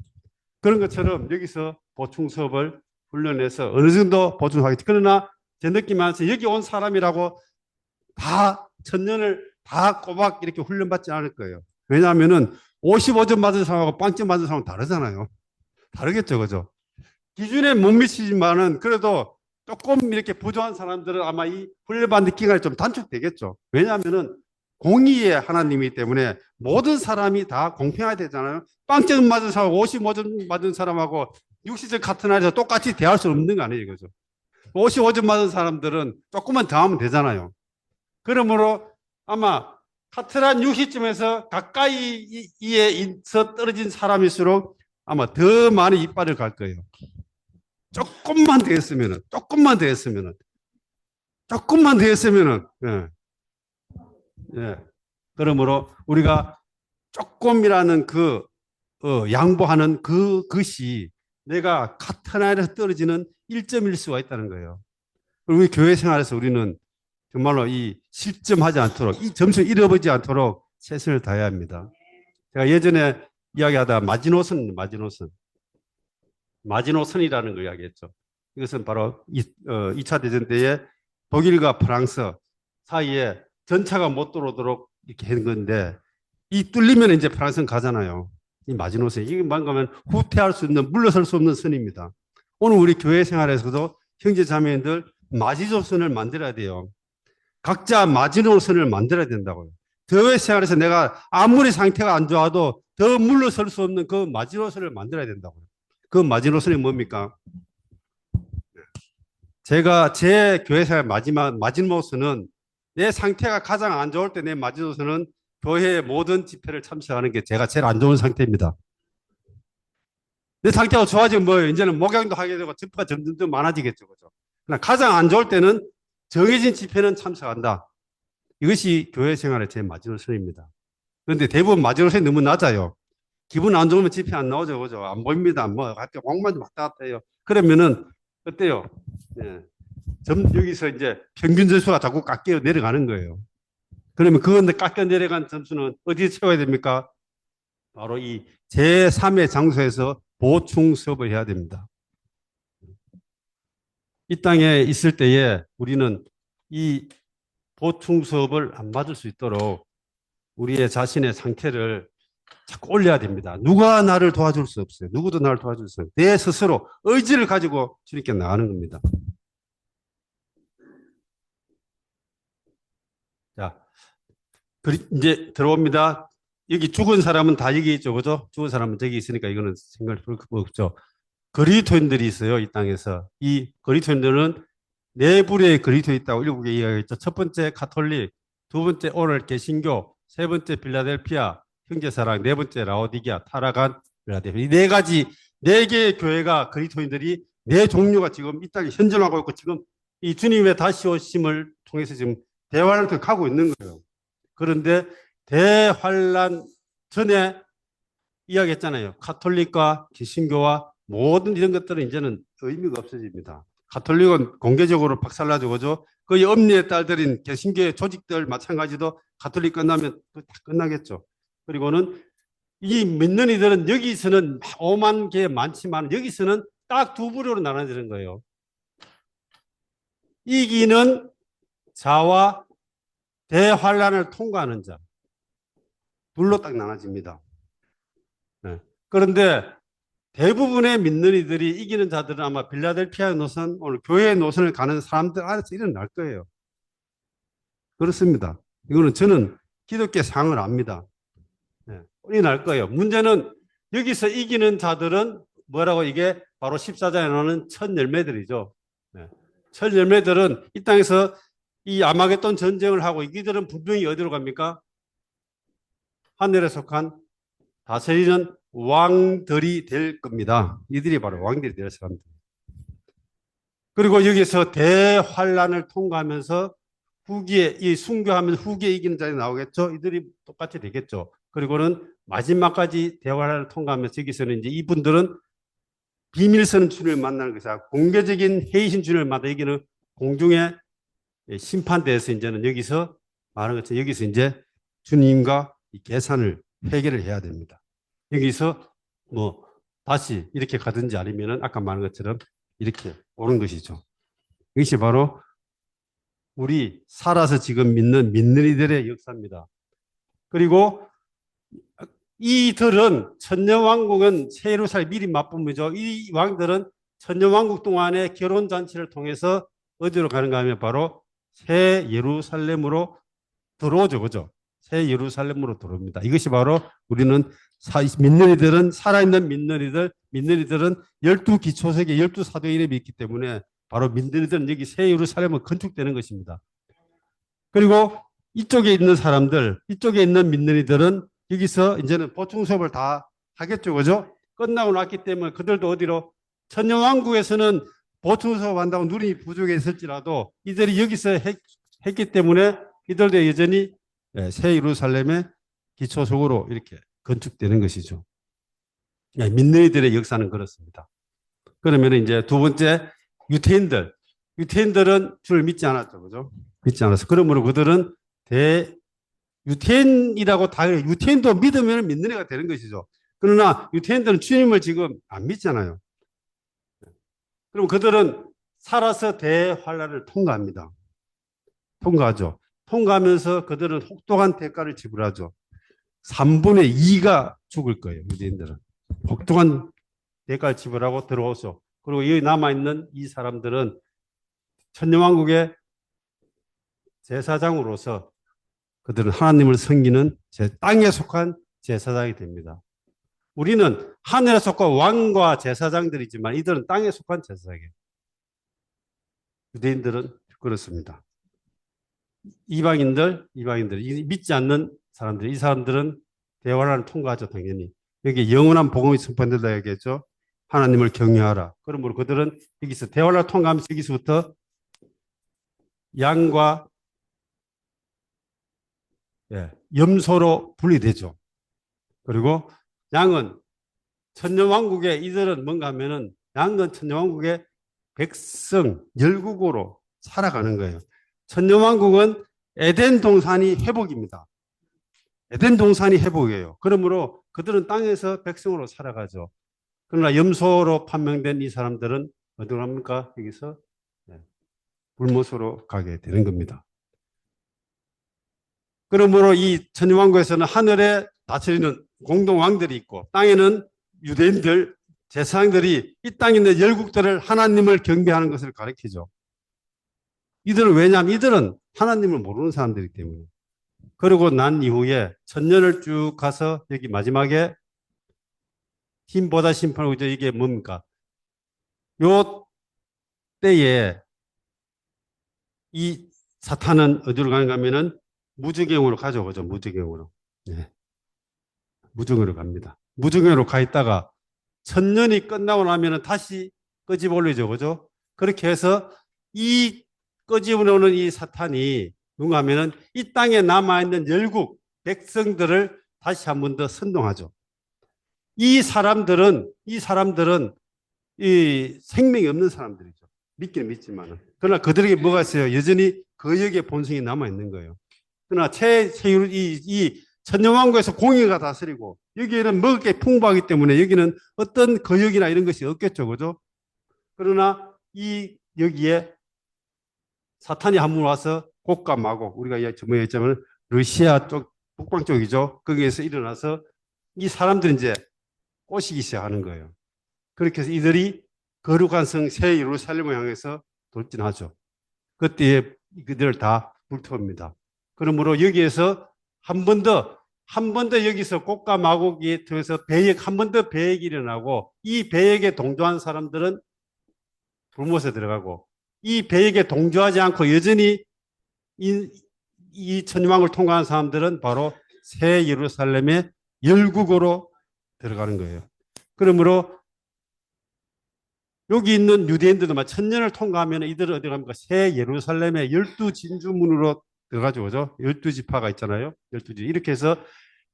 그런 것처럼 여기서 보충 수업을 훈련해서 어느 정도 보충하겠지. 그러나 제 느낌 안에서 여기 온 사람이라고 다 천년을 다 꼬박 이렇게 훈련받지 않을 거예요. 왜냐하면은 55점 받은 사람하고 빵점 받은 사람은 다르잖아요. 다르겠죠, 그죠? 기준에 못 미치지만은 그래도 조금 이렇게 부족한 사람들은 아마 이 훈련받는 기간이 좀 단축되겠죠. 왜냐하면은 공의의 하나님이기 때문에 모든 사람이 다 공평해야 되잖아요. 빵점 맞은 사람하고 55점 맞은 사람하고 60점 같은 날에서 똑같이 대할 수 없는 거 아니에요, 그죠? 55점 맞은 사람들은 조금만 더 하면 되잖아요. 그러므로 아마 카트란 60점에서 가까이에서 떨어진 사람일수록 아마 더 많이 이빨을 갈 거예요. 조금만 더 했으면은, 예. 예. 그러므로 우리가 조금이라는 양보하는 그것이 내가 카트란에서 떨어지는 1점일 수가 있다는 거예요. 우리 교회 생활에서 우리는 정말로 이 실점하지 않도록 이 점수를 잃어버리지 않도록 최선을 다해야 합니다. 제가 예전에 이야기하다 마지노선이라는 걸 이야기했죠. 이것은 바로 2차 대전 때에 독일과 프랑스 사이에 전차가 못 들어오도록 이렇게 한 건데 이 뚫리면 이제 프랑스는 가잖아요. 이 마지노선 이게 뭔가면 후퇴할 수 없는 물러설 수 없는 선입니다. 오늘 우리 교회 생활에서도 형제 자매들 마지노선을 만들어야 돼요. 각자 마지노선을 만들어야 된다고요. 교회 생활에서 내가 아무리 상태가 안 좋아도 더 물러설 수 없는 그 마지노선을 만들어야 된다고요. 그 마지노선이 뭡니까? 제가 제 교회 생활 마지노선은 내 상태가 가장 안 좋을 때 내 마지노선은 교회의 모든 집회를 참석하는 게 제가 제일 안 좋은 상태입니다. 내 상태가 좋아지면 뭐 이제는 목양도 하게 되고 집회가 점점 더 많아지겠죠. 그죠? 그러나 가장 안 좋을 때는 정해진 집회는 참석한다. 이것이 교회 생활의 제 마지노선입니다. 그런데 대부분 마지노선이 너무 낮아요. 기분 안 좋으면 집회 안 나오죠. 그죠? 안 보입니다. 뭐, 학교 공만 좀 왔다 갔다 해요. 그러면은, 어때요? 예. 여기서 이제 평균 점수가 자꾸 깎여 내려가는 거예요. 그러면 그건데 깎여 내려간 점수는 어디에 채워야 됩니까? 바로 이 제3의 장소에서 보충 수업을 해야 됩니다. 이 땅에 있을 때에 우리는 이 보충 수업을 안 받을 수 있도록 우리의 자신의 상태를 자꾸 올려야 됩니다. 누가 나를 도와줄 수 없어요. 누구도 나를 도와줄 수 없어요. 내 스스로 의지를 가지고 주님께 나가는 겁니다. 자, 이제 들어옵니다. 여기 죽은 사람은 다 여기 있죠. 그죠? 죽은 사람은 저기 있으니까 이거는 생각할 필요 없죠. 그리스도인들이 있어요. 이 땅에서. 이 그리스도인들은 네 부류의 그리스도 있다고 일곱에 이야기했죠. 첫 번째 가톨릭, 두 번째 오늘 개신교, 세 번째 빌라델피아, 형제사랑, 네 번째 라오디게아, 타락한 빌라델피아. 이 네 가지, 네 개의 교회가 그리스도인들이 네 종류가 지금 이 땅에 현존하고 있고 지금 이 주님의 다시 오심을 통해서 지금 대환을 가고 있는 거예요. 그런데 대환란 전에 이야기했잖아요. 가톨릭과 개신교와 모든 이런 것들은 이제는 의미가 없어집니다. 가톨릭은 공개적으로 박살나죠. 그죠? 거의 엄니의 딸들인 개신교의 조직들 마찬가지도 가톨릭 끝나면 다 끝나겠죠. 그리고는 이 믿는 이들은 여기서는 5만 개 많지만 여기서는 딱 두 부류로 나눠지는 거예요. 이기는 자와 대환란을 통과하는 자. 둘로 딱 나눠집니다. 네. 그런데 대부분의 믿는 이들이 이기는 자들은 아마 빌라델피아 노선, 오늘 교회 노선을 가는 사람들 안에서 일어날 거예요. 그렇습니다. 이거는 저는 기독교 상을 압니다. 네. 일어날 거예요. 문제는 여기서 이기는 자들은 뭐라고 이게 바로 14장에 나오는 첫 열매들이죠. 네. 첫 열매들은 이 땅에서 이 아마겟돈 전쟁을 하고 이들은 분명히 어디로 갑니까? 하늘에 속한 다스리는 왕들이 될 겁니다. 이들이 바로 왕들이 될 사람들. 그리고 여기서 대환란을 통과하면서 후기에 이 순교하면서 후기에 이기는 자들이 나오겠죠. 이들이 똑같이 되겠죠. 그리고는 마지막까지 대환란을 통과하면서 여기서는 이제 이분들은 비밀스러운 주님을 만나는 것이야. 공개적인 회의신 주님을 만나 여기는 공중의 심판대에서 이제는 여기서 말하는 것처럼 여기서 이제 주님과 이 계산을 해결을 해야 됩니다. 여기서 뭐 다시 이렇게 가든지 아니면은 아까 말한 것처럼 이렇게 오는 것이죠. 이것이 바로 우리 살아서 지금 믿는 이들의 역사입니다. 그리고 이들은 천년왕국은 새 예루살렘 미리 맛보이죠. 이 왕들은 천년왕국 동안에 결혼잔치를 통해서 어디로 가는가 하면 바로 새 예루살렘으로 들어오죠. 그죠? 새 예루살렘으로 들어옵니다. 이것이 바로 우리는 믿는 이들은 살아있는 믿는 이들은 12기초세계 12사도의 이름이 있기 때문에 바로 믿는 이들은 여기 새 예루살렘은 건축되는 것입니다. 그리고 이쪽에 있는 사람들, 이쪽에 있는 믿는 이들은 여기서 이제는 보충 수업을 다 하겠죠. 그죠? 끝나고 났기 때문에 그들도 어디로 천년왕국에서는 보충 수업 한다고 눈이 부족했을지라도 이들이 여기서 했기 때문에 이들도 여전히 새 예루살렘의 기초석으로 이렇게 건축되는 것이죠. 믿는 이들의 역사는 그렇습니다. 그러면 이제 두 번째 유태인들은 주를 믿지 않았죠. 그죠? 믿지 않았어. 그러므로 그들은 유태인이라고 다 유태인도 믿으면 믿는 애가 되는 것이죠. 그러나 유태인들은 주님을 지금 안 믿잖아요. 그럼 그들은 살아서 대환란을 통과합니다. 통과하죠. 통과하면서 그들은 혹독한 대가를 지불하죠. 3분의 2가 죽을 거예요. 유대인들은. 혹독한 대가를 지불하고 들어오죠. 그리고 여기 남아있는 이 사람들은 천년왕국의 제사장으로서 그들은 하나님을 섬기는 땅에 속한 제사장이 됩니다. 우리는 하늘에 속한 왕과 제사장들이지만 이들은 땅에 속한 제사장이에요. 유대인들은 그렇습니다. 이방인들, 믿지 않는 사람들, 이 사람들은 대환란을 통과하죠, 당연히. 여기 영원한 복음이 선포된다 얘기했죠. 하나님을 경외하라. 그러므로 그들은 여기서 대환란을 통과하면서 여기서부터 양과 염소로 분리되죠. 그리고 양은 천년왕국의 이들은 뭔가 하면은 양은 천년왕국의 백성, 열국으로 살아가는 거예요. 천년왕국은 에덴 동산이 회복입니다. 에덴 동산이 회복이에요. 그러므로 그들은 땅에서 백성으로 살아가죠. 그러나 염소로 판명된 이 사람들은 어디로 갑니까? 여기서 불못으로 가게 되는 겁니다. 그러므로 이 천년왕국에서는 하늘에 다스리는 공동왕들이 있고 땅에는 유대인들, 제사장들이 이 땅에 있는 열국들을 하나님을 경배하는 것을 가리키죠. 이들은 왜냐하면 이들은 하나님을 모르는 사람들이기 때문에. 그러고 난 이후에 천년을 쭉 가서 여기 마지막에 힘보다 심판을 오죠. 이게 뭡니까? 요 때에 이 사탄은 어디로 가는가 하면은 무주경으로 가져오죠. 무주경으로. 네. 무주경으로 갑니다. 무주경으로 가 있다가 천년이 끝나고 나면은 다시 끄집어 올리죠. 그죠? 그렇게 해서 이 끄집어 오는 이 사탄이 누가 하면은 이 땅에 남아있는 열국 백성들을 다시 한 번 더 선동하죠. 이 사람들은 이 생명이 없는 사람들이죠. 믿기는 믿지만은. 그러나 그들에게 뭐가 있어요? 여전히 거역의 본성이 남아있는 거예요. 그러나 이 천년왕국에서 공의가 다스리고 여기에는 먹을 게 풍부하기 때문에 여기는 어떤 거역이나 이런 것이 없겠죠. 그죠? 그러나 여기에 사탄이 한 번 와서 곡과 마곡, 우리가 전에 했지만 러시아 쪽, 북방 쪽이죠. 거기에서 일어나서 이 사람들이 이제 꼬시기 시작하는 거예요. 그렇게 해서 이들이 거룩한 성 새 예루살렘을 향해서 돌진하죠. 그때에 그들을 다 불태웁니다. 그러므로 여기에서 한 번 더 여기서 곡과 마곡이 통해서 한 번 더 배역이 일어나고 이 배역에 동조한 사람들은 불못에 들어가고 이 배역에 동조하지 않고 여전히 이 천년왕국을 통과한 사람들은 바로 새 예루살렘의 열국으로 들어가는 거예요. 그러므로 여기 있는 유대인들도 막 천년을 통과하면 이들은 어디 갑니까? 새 예루살렘의 12진주문으로 들어가죠. 그죠? 12지파가 있잖아요. 12지. 이렇게 해서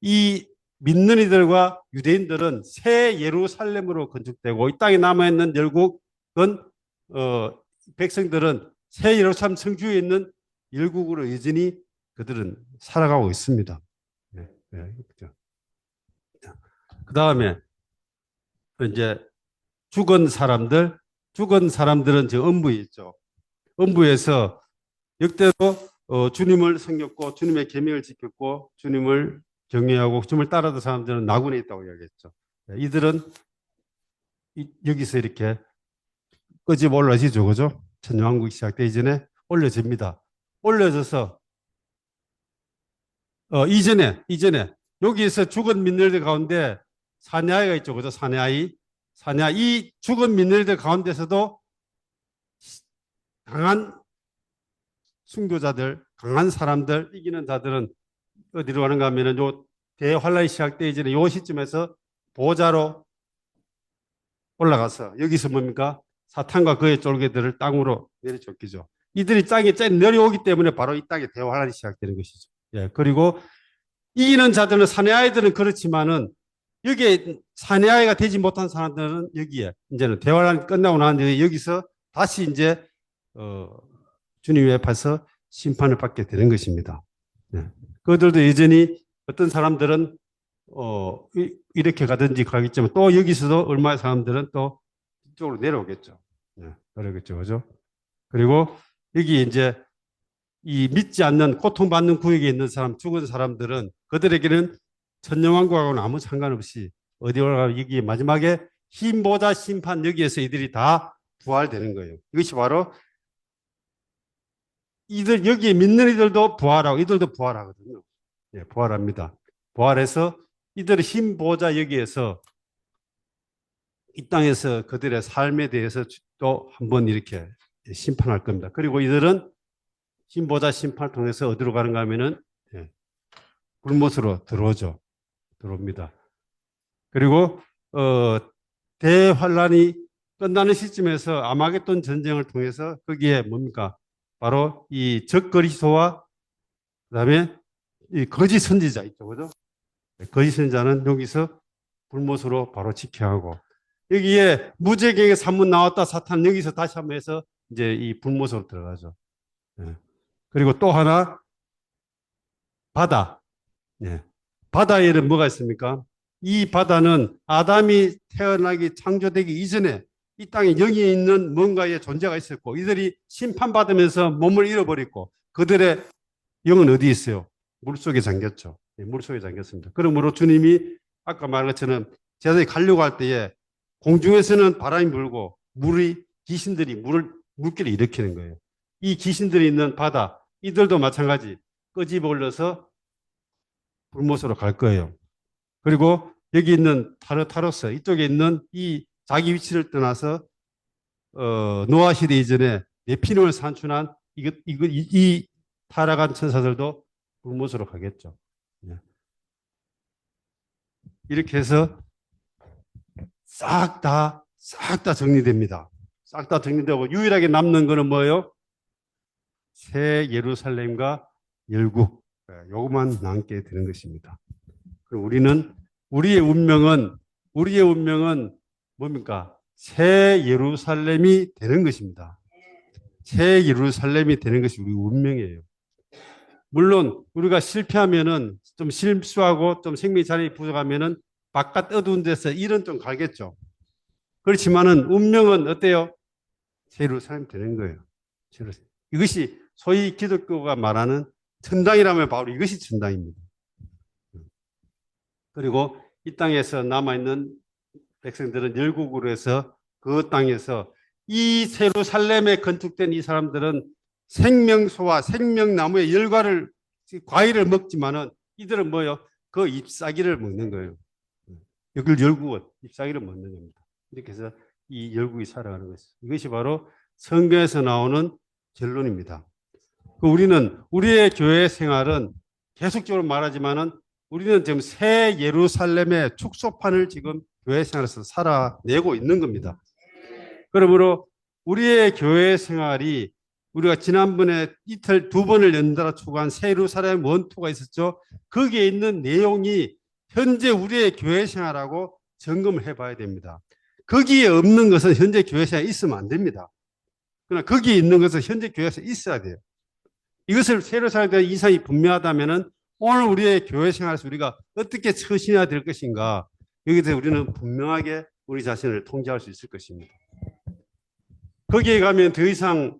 이 믿는 이들과 유대인들은 새 예루살렘으로 건축되고 이 땅에 남아있는 열국은 백성들은 새 예루살렘 성주에 있는 열국으로 여전히 그들은 살아가고 있습니다. 네, 네, 그렇죠. 그 다음에 이제 죽은 사람들은 지금 음부에 있죠. 음부에서 역대로 주님을 섬겼고 주님의 계명을 지켰고 주님을 경외하고 주님을 따르던 사람들은 나군에 있다고 이야기했죠. 이들은 여기서 이렇게 끄집어 올라지죠. 그죠? 천년왕국이 시작되기 전에 올려집니다. 올려져서 이전에 여기에서 죽은 민들들 가운데 사내아이가 있죠. 그죠? 사내아이 이 죽은 민들들 가운데서도 강한 순교자들, 강한 사람들, 이기는 자들은 어디로 가는가 하면은 요 대환란이 시작되기 전에 요 시점에서 보좌로 올라가서 여기서 뭡니까? 사탄과 그의 쫄개들을 땅으로 내려쫓기죠. 이들이 땅에 내려오기 때문에 바로 이 땅에 대환란이 시작되는 것이죠. 예, 그리고 이기는 자들은 사내 아이들은 그렇지만은 여기에 사내 아이가 되지 못한 사람들은 여기에 이제는 대환란이 끝나고 나는데 여기서 다시 이제 주님 앞에서 심판을 받게 되는 것입니다. 예. 그들도 여전히 어떤 사람들은 이렇게 가든지 가겠지만 또 여기서도 얼마의 사람들은 또 이쪽으로 내려오겠죠. 예, 그러겠죠, 그죠? 그리고 여기 이제 이 믿지 않는 고통받는 구역에 있는 사람, 죽은 사람들은 그들에게는 천년왕국하고는 아무 상관없이 어디 올라가 여기 마지막에 힘보다 심판 여기에서 이들이 다 부활되는 거예요. 이것이 바로 이들 여기에 믿는 이들도 부활하고 이들도 부활하거든요. 예, 부활합니다. 부활해서 이들의 힘 보호자 여기에서 이 땅에서 그들의 삶에 대해서 또 한번 이렇게 심판할 겁니다. 그리고 이들은 신보자 심판을 통해서 어디로 가는가 하면은 예, 불못으로 들어오죠. 들어옵니다. 그리고 대환란이 끝나는 시점에서 아마겟돈 전쟁을 통해서 거기에 뭡니까? 바로 이 적그리스도와 그다음에 이 거짓 선지자 있죠, 그죠? 거짓 선지자는 여기서 불못으로 바로 직행하고 여기에 무죄경의 산문 나왔다 사탄 여기서 다시 한번 해서 이제 이 불못으로 들어가죠. 예. 그리고 또 하나 바다. 예. 바다에는 뭐가 있습니까? 이 바다는 아담이 태어나기 창조되기 이전에 이 땅에 영이 있는 뭔가의 존재가 있었고 이들이 심판받으면서 몸을 잃어버렸고 그들의 영은 어디 있어요? 물속에 잠겼죠. 예, 물속에 잠겼습니다. 그러므로 주님이 아까 말한 것처럼 제자들이 가려고 할 때에 공중에서는 바람이 불고 귀신들이 물길을 일으키는 거예요. 이 귀신들이 있는 바다 이들도 마찬가지 끄집어 올려서 불못으로 갈 거예요. 그리고 여기 있는 타르타로스 이쪽에 있는 이 자기 위치를 떠나서 노아 시대 이전에 네피림을 산출한 이 타락한 천사들도 불못으로 가겠죠. 이렇게 해서 싹 다 정리됩니다. 싹 다 정리되고 유일하게 남는 거는 뭐예요? 새 예루살렘과 열국. 요것만 남게 되는 것입니다. 그럼 우리의 운명은 뭡니까? 새 예루살렘이 되는 것입니다. 새 예루살렘이 되는 것이 우리 운명이에요. 물론 우리가 실패하면은 좀 실수하고 좀 생명의 자리에 부족하면은 바깥 어두운 데서 일은 좀 갈겠죠. 그렇지만은 운명은 어때요? 새 예루살렘이 되는 거예요. 이것이 소위 기독교가 말하는 천당이라면 바로 이것이 천당입니다. 그리고 이 땅에서 남아있는 백성들은 열국으로 해서 그 땅에서 이 예루살렘에 건축된 이 사람들은 생명소와 생명나무의 열과를 과일을 먹지만은 이들은 뭐요? 그 잎사귀를 먹는 거예요. 여길 열국은 잎사귀를 먹는 겁니다. 이렇게 해서 이 열국이 살아가는 것이 이것이 바로 성경에서 나오는 결론입니다. 우리는 우리의 교회 생활은 계속적으로 말하지만은 우리는 지금 새 예루살렘의 축소판을 지금 교회 생활에서 살아내고 있는 겁니다. 그러므로 우리의 교회 생활이 우리가 지난번에 이틀 두 번을 연달아 추구한 새 예루살렘 원투가 있었죠. 거기에 있는 내용이 현재 우리의 교회 생활하고 점검을 해봐야 됩니다. 거기에 없는 것은 현재 교회 생활에 있으면 안 됩니다. 그러나 거기에 있는 것은 현재 교회에서 있어야 돼요. 이것을 새 예루살렘에 대한 이상이 분명하다면은 오늘 우리의 교회 생활에서 우리가 어떻게 처신해야 될 것인가 여기에 대해서 우리는 분명하게 우리 자신을 통제할 수 있을 것입니다. 거기에 가면 더 이상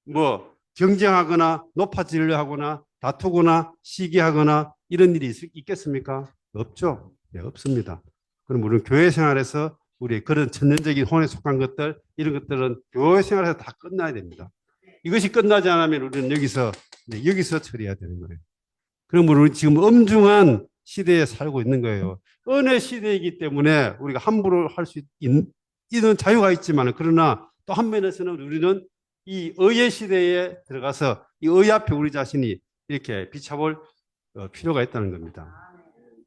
뭐 경쟁하거나 높아지려 하거나 다투거나 시기하거나 이런 일이 있겠습니까? 없죠. 네, 없습니다. 그럼 우리는 교회 생활에서 우리 그런 천년적인 혼에 속한 것들 이런 것들은 교회 생활에서 다 끝나야 됩니다. 이것이 끝나지 않으면 우리는 여기서 처리해야 되는 거예요. 그러므로 우리 지금 엄중한 시대에 살고 있는 거예요. 은혜 시대이기 때문에 우리가 함부로 할 수 있는 자유가 있지만 그러나 또 한면에서는 우리는 이 의의 시대에 들어가서 이 의 앞에 우리 자신이 이렇게 비춰볼 필요가 있다는 겁니다.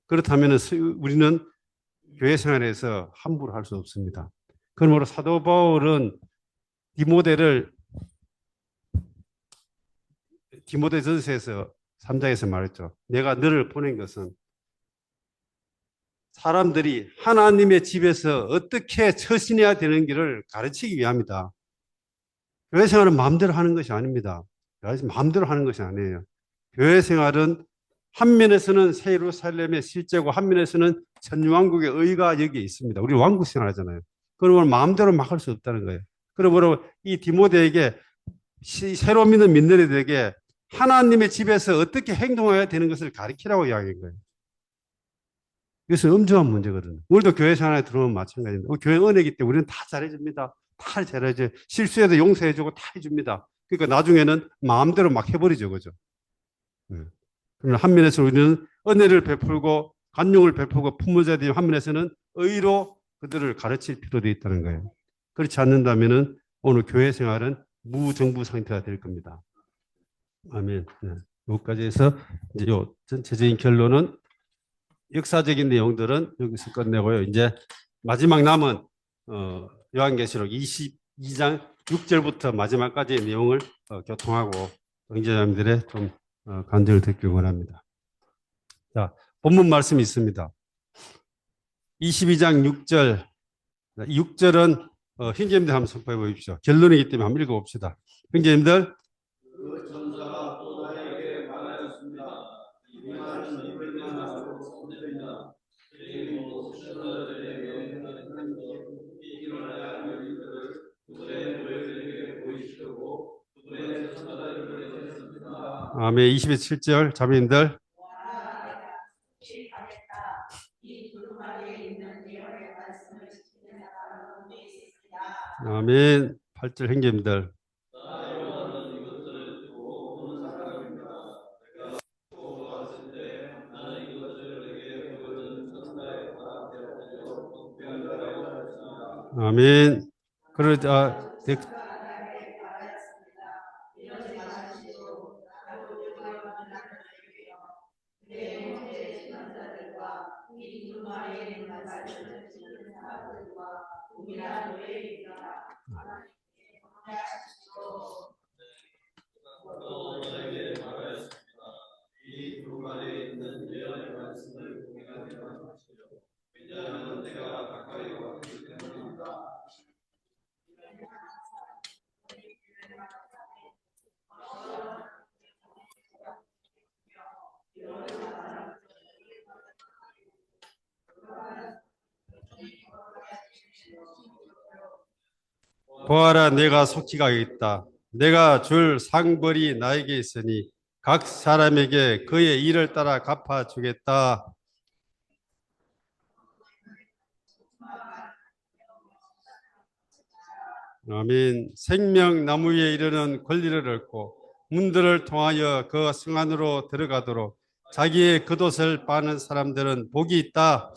그렇다면 우리는 교회 생활에서 함부로 할 수 없습니다. 그러므로 사도 바울은 디모데전서에서 3장에서 말했죠. 내가 너를 보낸 것은 사람들이 하나님의 집에서 어떻게 처신해야 되는 길을 가르치기 위함이다. 교회 생활은 마음대로 하는 것이 아닙니다. 마음대로 하는 것이 아니에요. 교회 생활은 한 면에서는 새 예루살렘의 실제고 한 면에서는 천왕국의 의가 여기에 있습니다. 우리 왕국 생활하잖아요. 그러면 마음대로 막 할 수 없다는 거예요. 그러므로 이 디모데에게 새로 믿는 민들에게 하나님의 집에서 어떻게 행동해야 되는 것을 가르치라고 이야기한 거예요. 이것은 엄중한 문제거든요. 우리도 교회 생활에 들어오면 마찬가지입니다. 교회 은혜이기 때문에 우리는 다 잘해줍니다. 다 잘해줘요. 실수해도 용서해주고 다 해줍니다. 그러니까 나중에는 마음대로 막 해버리죠. 그죠? 그러나 한 면에서 우리는 은혜를 베풀고 관용을 베풀고 품어줘야 되는 한 면에서는 의로 그들을 가르칠 필요도 있다는 거예요. 그렇지 않는다면은 오늘 교회 생활은 무정부 상태가 될 겁니다. 아멘. 네. 여기까지 해서 이제 요 전체적인 결론은 역사적인 내용들은 여기서 끝내고요. 이제 마지막 남은 요한계시록 22장 6절부터 마지막까지의 내용을 교통하고 형제자매들의 좀 간증을 듣길 원합니다. 자, 본문 말씀이 있습니다. 22장 6절. 6절은 형제님들 한번 선포해 보십시오. 결론이기 때문에 한번 읽어봅시다. 형제님들. 그 천사가 또 나에게 말하였습니다. 이만한 입을 만하고 손들이나 그리고 천사들에게 일어나야 할 일들을 그들의 노예들에게 보이시고 그들의 천사들을 보내셨습니다. 아멘. 27절 자매님들. 아멘. 8절 형제님들. 아멘. 그러자 보아라, 내가 속히 가겠다. 내가 줄 상벌이 나에게 있으니 각 사람에게 그의 일을 따라 갚아주겠다. 아멘. 생명나무 위에 이르는 권리를 얻고 문들을 통하여 그 성 안으로 들어가도록 자기의 겉옷을 빠는 사람들은 복이 있다.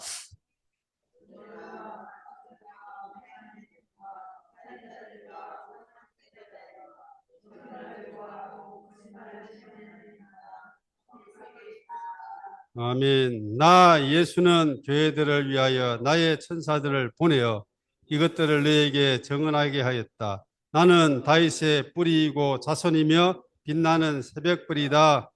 아멘. 나 예수는 교회들을 위하여 나의 천사들을 보내어 이것들을 너에게 증언하게 하였다. 나는 다윗의 뿌리이고 자손이며 빛나는 새벽불이다.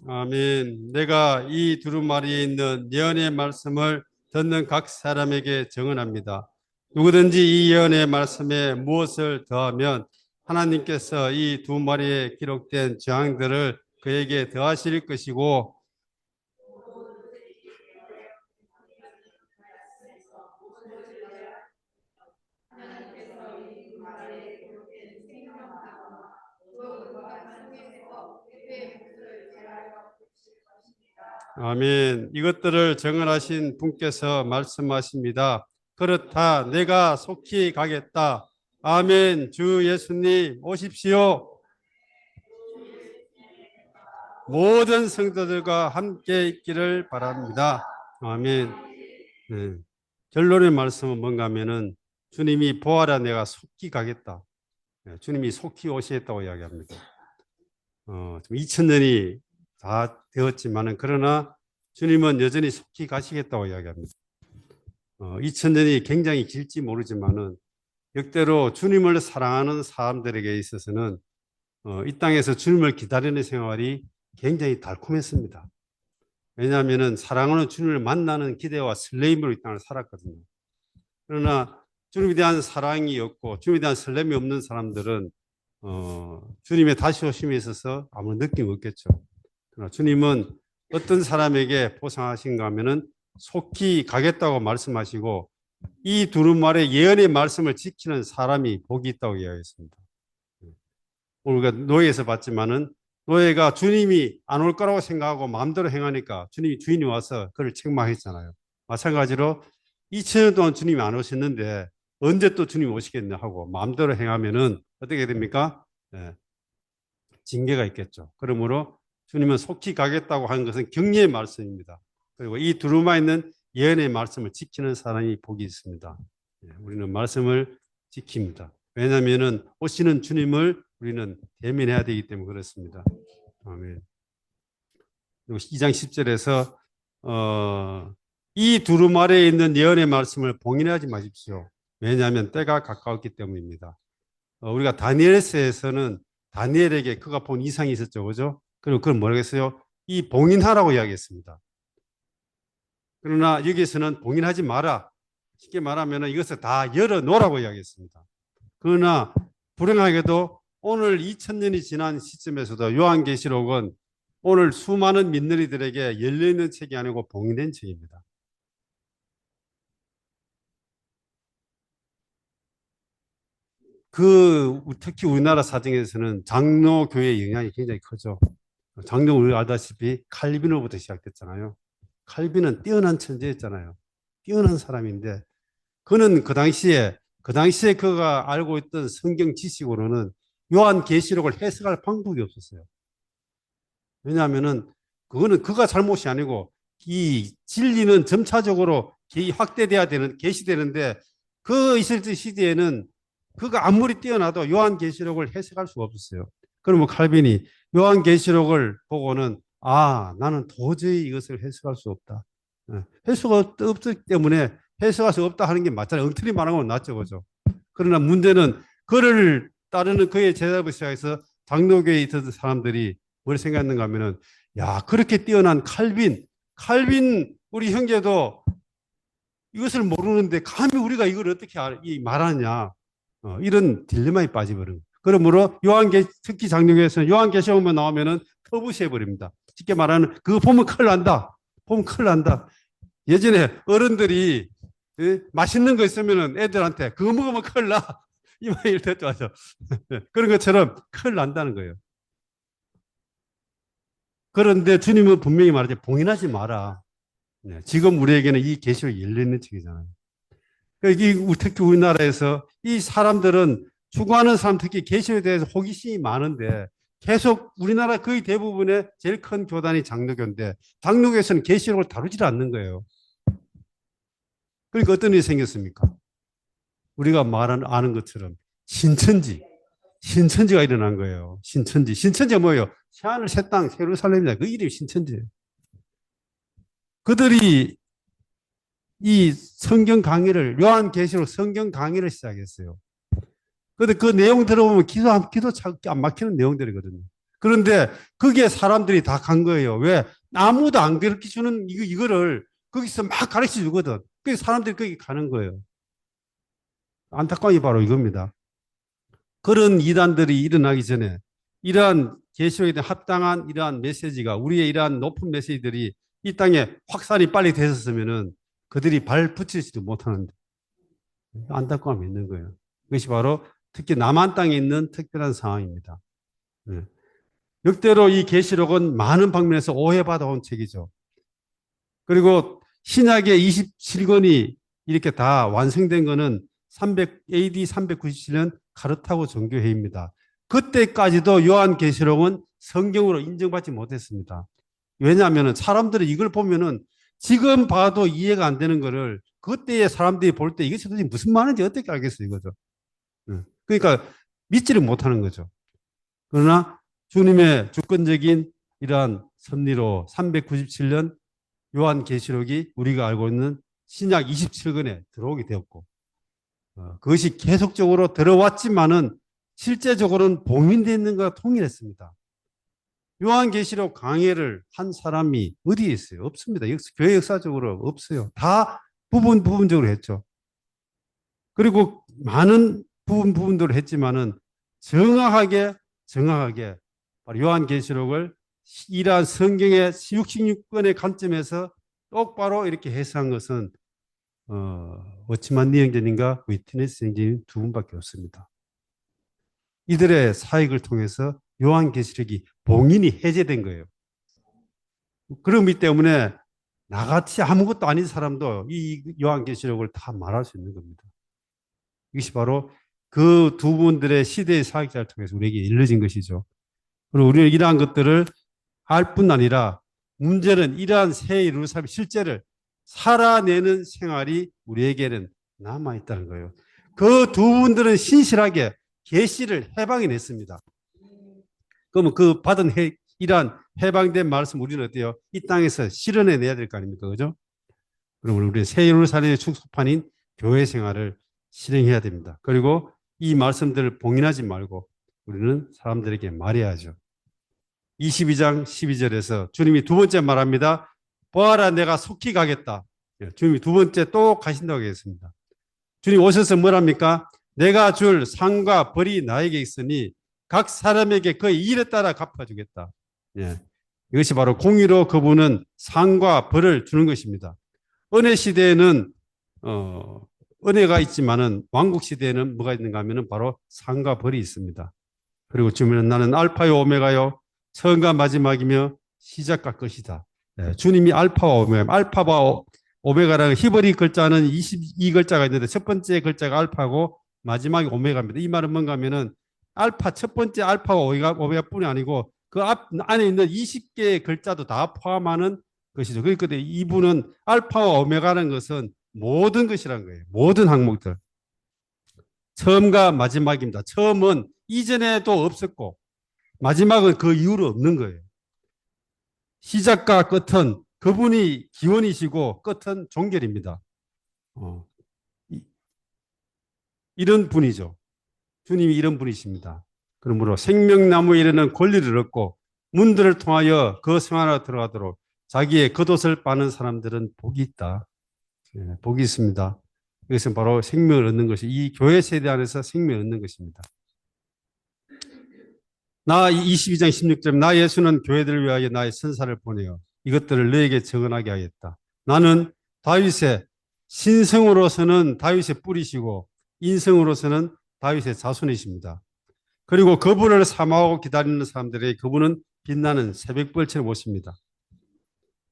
아멘. 내가 이 두루마리에 있는 예언의 말씀을 듣는 각 사람에게 증언합니다. 누구든지 이 예언의 말씀에 무엇을 더하면 하나님께서 이 두 마리에 기록된 재앙들을 그에게 더하실 것이고 아멘. 이것들을 정언하신 분께서 말씀하십니다. 그렇다. 내가 속히 가겠다. 아멘. 주 예수님 오십시오. 모든 성도들과 함께 있기를 바랍니다. 아멘. 네. 결론의 말씀은 뭔가 하면은 주님이 보아라, 내가 속히 가겠다. 네. 주님이 속히 오시겠다고 이야기합니다. 2000년이 다 되었지만은 그러나 주님은 여전히 속히 가시겠다고 이야기합니다. 2000년이 굉장히 길지 모르지만은 역대로 주님을 사랑하는 사람들에게 있어서는 이 땅에서 주님을 기다리는 생활이 굉장히 달콤했습니다. 왜냐하면은 사랑하는 주님을 만나는 기대와 설레임으로 이 땅을 살았거든요. 그러나 주님에 대한 사랑이 없고 주님에 대한 설렘이 없는 사람들은 주님의 다시 오심에 있어서 아무 느낌 없겠죠. 그러나 주님은 어떤 사람에게 보상하신가 하면은 속히 가겠다고 말씀하시고 이 두루마리의 예언의 말씀을 지키는 사람이 복이 있다고 이야기했습니다. 오늘 우리가 노예에서 봤지만은 노예가 주님이 안 올 거라고 생각하고 마음대로 행하니까 주인이 와서 그를 책망했잖아요. 마찬가지로 2000년 동안 주님이 안 오셨는데 언제 또 주님이 오시겠냐 하고 마음대로 행하면은 어떻게 됩니까? 네. 징계가 있겠죠. 그러므로 주님은 속히 가겠다고 하는 것은 격려의 말씀입니다. 그리고 이 두루마 있는 예언의 말씀을 지키는 사람이 복이 있습니다. 우리는 말씀을 지킵니다. 왜냐하면 오시는 주님을 우리는 대면해야 되기 때문에 그렇습니다. 아멘. 그리고 2장 10절에서 이 두루마리에 있는 예언의 말씀을 봉인하지 마십시오. 왜냐하면 때가 가까웠기 때문입니다. 우리가 다니엘서에서는 다니엘에게 그가 본 이상이 있었죠. 그죠? 그리고 그걸 뭐라고 했어요? 이 봉인하라고 이야기했습니다. 그러나 여기에서는 봉인하지 마라. 쉽게 말하면 이것을 다 열어놓으라고 이야기했습니다. 그러나 불행하게도 오늘 2000년이 지난 시점에서도 요한계시록은 오늘 수많은 민들이들에게 열려있는 책이 아니고 봉인된 책입니다. 특히 우리나라 사정에서는 장로교회의 영향이 굉장히 크죠. 장로 우리 알다시피 칼빈으로부터 시작됐잖아요. 칼빈은 뛰어난 천재였잖아요. 뛰어난 사람인데 그는 그 당시에 그가 알고 있던 성경 지식으로는 요한계시록을 해석할 방법이 없었어요. 왜냐하면은 그거는 그가 잘못이 아니고 이 진리는 점차적으로 확대돼야 되는 계시되는데 그 있을 때 시대에는 그가 아무리 뛰어나도 요한계시록을 해석할 수가 없었어요. 그러면 칼빈이 요한계시록을 보고는 나는 도저히 이것을 해석할 수 없다. 해석이 없기 때문에 해석할 수 없다 하는 게 맞잖아요. 엉터리 말하는 건 낫죠, 그죠? 그러나 문제는 그를 따르는 그의 제자부터 시작해서 장로교에 있었던 사람들이 뭘 생각했는가 하면은 그렇게 뛰어난 칼빈 우리 형제도 이것을 모르는데 감히 우리가 이걸 어떻게 말하냐 이런 딜레마에 빠져버린 거예요. 그러므로 특히 장로교에서는 요한계시록만 나오면은 터부시해 버립니다. 쉽게 말하는 그거 보면 큰일 난다. 예전에 어른들이 맛있는 거 있으면은 애들한테 그거 먹으면 큰일 나. 이 말을 듣죠. 그런 것처럼 큰일 난다는 거예요. 그런데 주님은 분명히 말하죠. 봉인하지 마라. 지금 우리에게는 이 계시록이 열려있는 책이잖아요. 특히 우리나라에서 이 사람들은 추구하는 사람 특히 계시록에 대해서 호기심이 많은데 계속 우리나라 거의 대부분의 제일 큰 교단이 장로교인데 장로교에서는 계시록을 다루지 않는 거예요. 그러니까 어떤 일이 생겼습니까? 우리가 아는 것처럼 신천지가 일어난 거예요. 신천지가 뭐예요? 새하늘 새 땅 예루살렘이다. 그 이름이 신천지예요. 그들이 이 성경 강의를 요한계시록 성경 강의를 시작했어요. 그런데 그 내용 들어보면 기도 안 막히는 내용들이거든요. 그런데 그게 사람들이 다 간 거예요. 왜? 아무도 안 가르쳐 주는 이거를 거기서 막 가르쳐 주거든. 그래서 사람들이 거기 가는 거예요. 안타까운 게 바로 이겁니다. 그런 이단들이 일어나기 전에 이러한 계시록에 대한 합당한 이러한 메시지가 우리의 이러한 높은 메시지들이 이 땅에 확산이 빨리 됐었으면은 그들이 발 붙이지도 못하는데 안타까움이 있는 거예요. 이것이 바로 특히 남한 땅에 있는 특별한 상황입니다. 역대로 이 계시록은 많은 방면에서 오해받아온 책이죠. 그리고 신약의 27권이 이렇게 다 완성된 것은 AD 397년 카르타고 정교회의입니다. 그때까지도 요한계시록은 성경으로 인정받지 못했습니다. 왜냐하면 사람들이 이걸 보면은 지금 봐도 이해가 안 되는 거를 그때의 사람들이 볼 때 이것이 도대체 무슨 말인지 어떻게 알겠어요, 이거죠. 그러니까 믿지를 못하는 거죠. 그러나 주님의 주권적인 이러한 섭리로 397년 요한계시록이 우리가 알고 있는 신약 27권에 들어오게 되었고 그것이 계속적으로 들어왔지만은 실제적으로는 봉인되어 있는 것과 통일했습니다. 요한계시록 강해를 한 사람이 어디에 있어요? 없습니다. 교회 역사적으로 없어요. 다 부분적으로 했죠. 그리고 많은 부분들을 했지만은 정확하게 바로 요한계시록을 이러한 성경의 66권의 관점에서 똑바로 이렇게 해석한 것은 워치만 니형제님과 위트니스 형제님 두 분밖에 없습니다. 이들의 사역을 통해서 요한계시록이 봉인이 해제된 거예요. 그렇기 때문에 나같이 아무것도 아닌 사람도 이 요한계시록을 다 말할 수 있는 겁니다. 이것이 바로 그 두 분들의 시대의 사역자를 통해서 우리에게 일러진 것이죠. 그리고 우리는 이러한 것들을 알 뿐 아니라 문제는 이러한 새 예루살렘 실제를 살아내는 생활이 우리에게는 남아있다는 거예요. 그 두 분들은 신실하게 계시를 해방해냈습니다. 그러면 그 받은 이러한 해방된 말씀 우리는 어때요? 이 땅에서 실현해내야 될 거 아닙니까? 그죠? 그러면 우리는 새 예루살렘의 축소판인 교회 생활을 실행해야 됩니다. 그리고 이 말씀들을 봉인하지 말고 우리는 사람들에게 말해야죠. 22장 12절에서 주님이 두 번째 말합니다. 보아라, 내가 속히 가겠다. 주님이 두 번째 또 가신다고 했습니다. 주님 오셔서 뭐랍니까? 내가 줄 상과 벌이 나에게 있으니 각 사람에게 그의 일에 따라 갚아주겠다. 예. 이것이 바로 공의로 그분은 상과 벌을 주는 것입니다. 은혜 시대에는 은혜가 있지만은 왕국 시대에는 뭐가 있는가 하면은 바로 상과 벌이 있습니다. 그리고 주님은 나는 알파요 오메가요 처음과 마지막이며 시작과 끝이다. 예. 주님이 알파와 오메가, 알파와 오메가라는 히브리 글자는 22글자가 있는데 첫 번째 글자가 알파고 마지막이 오메가입니다. 이 말은 뭔가 하면은 알파 첫 번째 알파와 오메가뿐이 아니고 그 안에 있는 20개의 글자도 다 포함하는 것이죠. 그러니까 이분은 알파와 오메가라는 것은 모든 것이라는 거예요. 모든 항목들. 처음과 마지막입니다. 처음은 이전에도 없었고 마지막은 그 이후로 없는 거예요. 시작과 끝은 그분이 기원이시고 끝은 종결입니다. 이런 분이죠. 주님이 이런 분이십니다. 그러므로 생명나무에 이르는 권리를 얻고 문들을 통하여 그 생활에 들어가도록 자기의 겉옷을 빠는 사람들은 복이 있다. 복이 있습니다. 이것은 바로 생명을 얻는 것이 이 교회 세대 안에서 생명을 얻는 것입니다. 나 22장 16절 나 예수는 교회들을 위하여 나의 선사를 보내어 이것들을 너에게 증언하게 하겠다. 나는 다윗의 신성으로서는 다윗의 뿌리시고 인성으로서는 다윗의 자손이십니다. 그리고 그분을 사모하고 기다리는 사람들에게 그분은 빛나는 새벽별처럼 오십니다.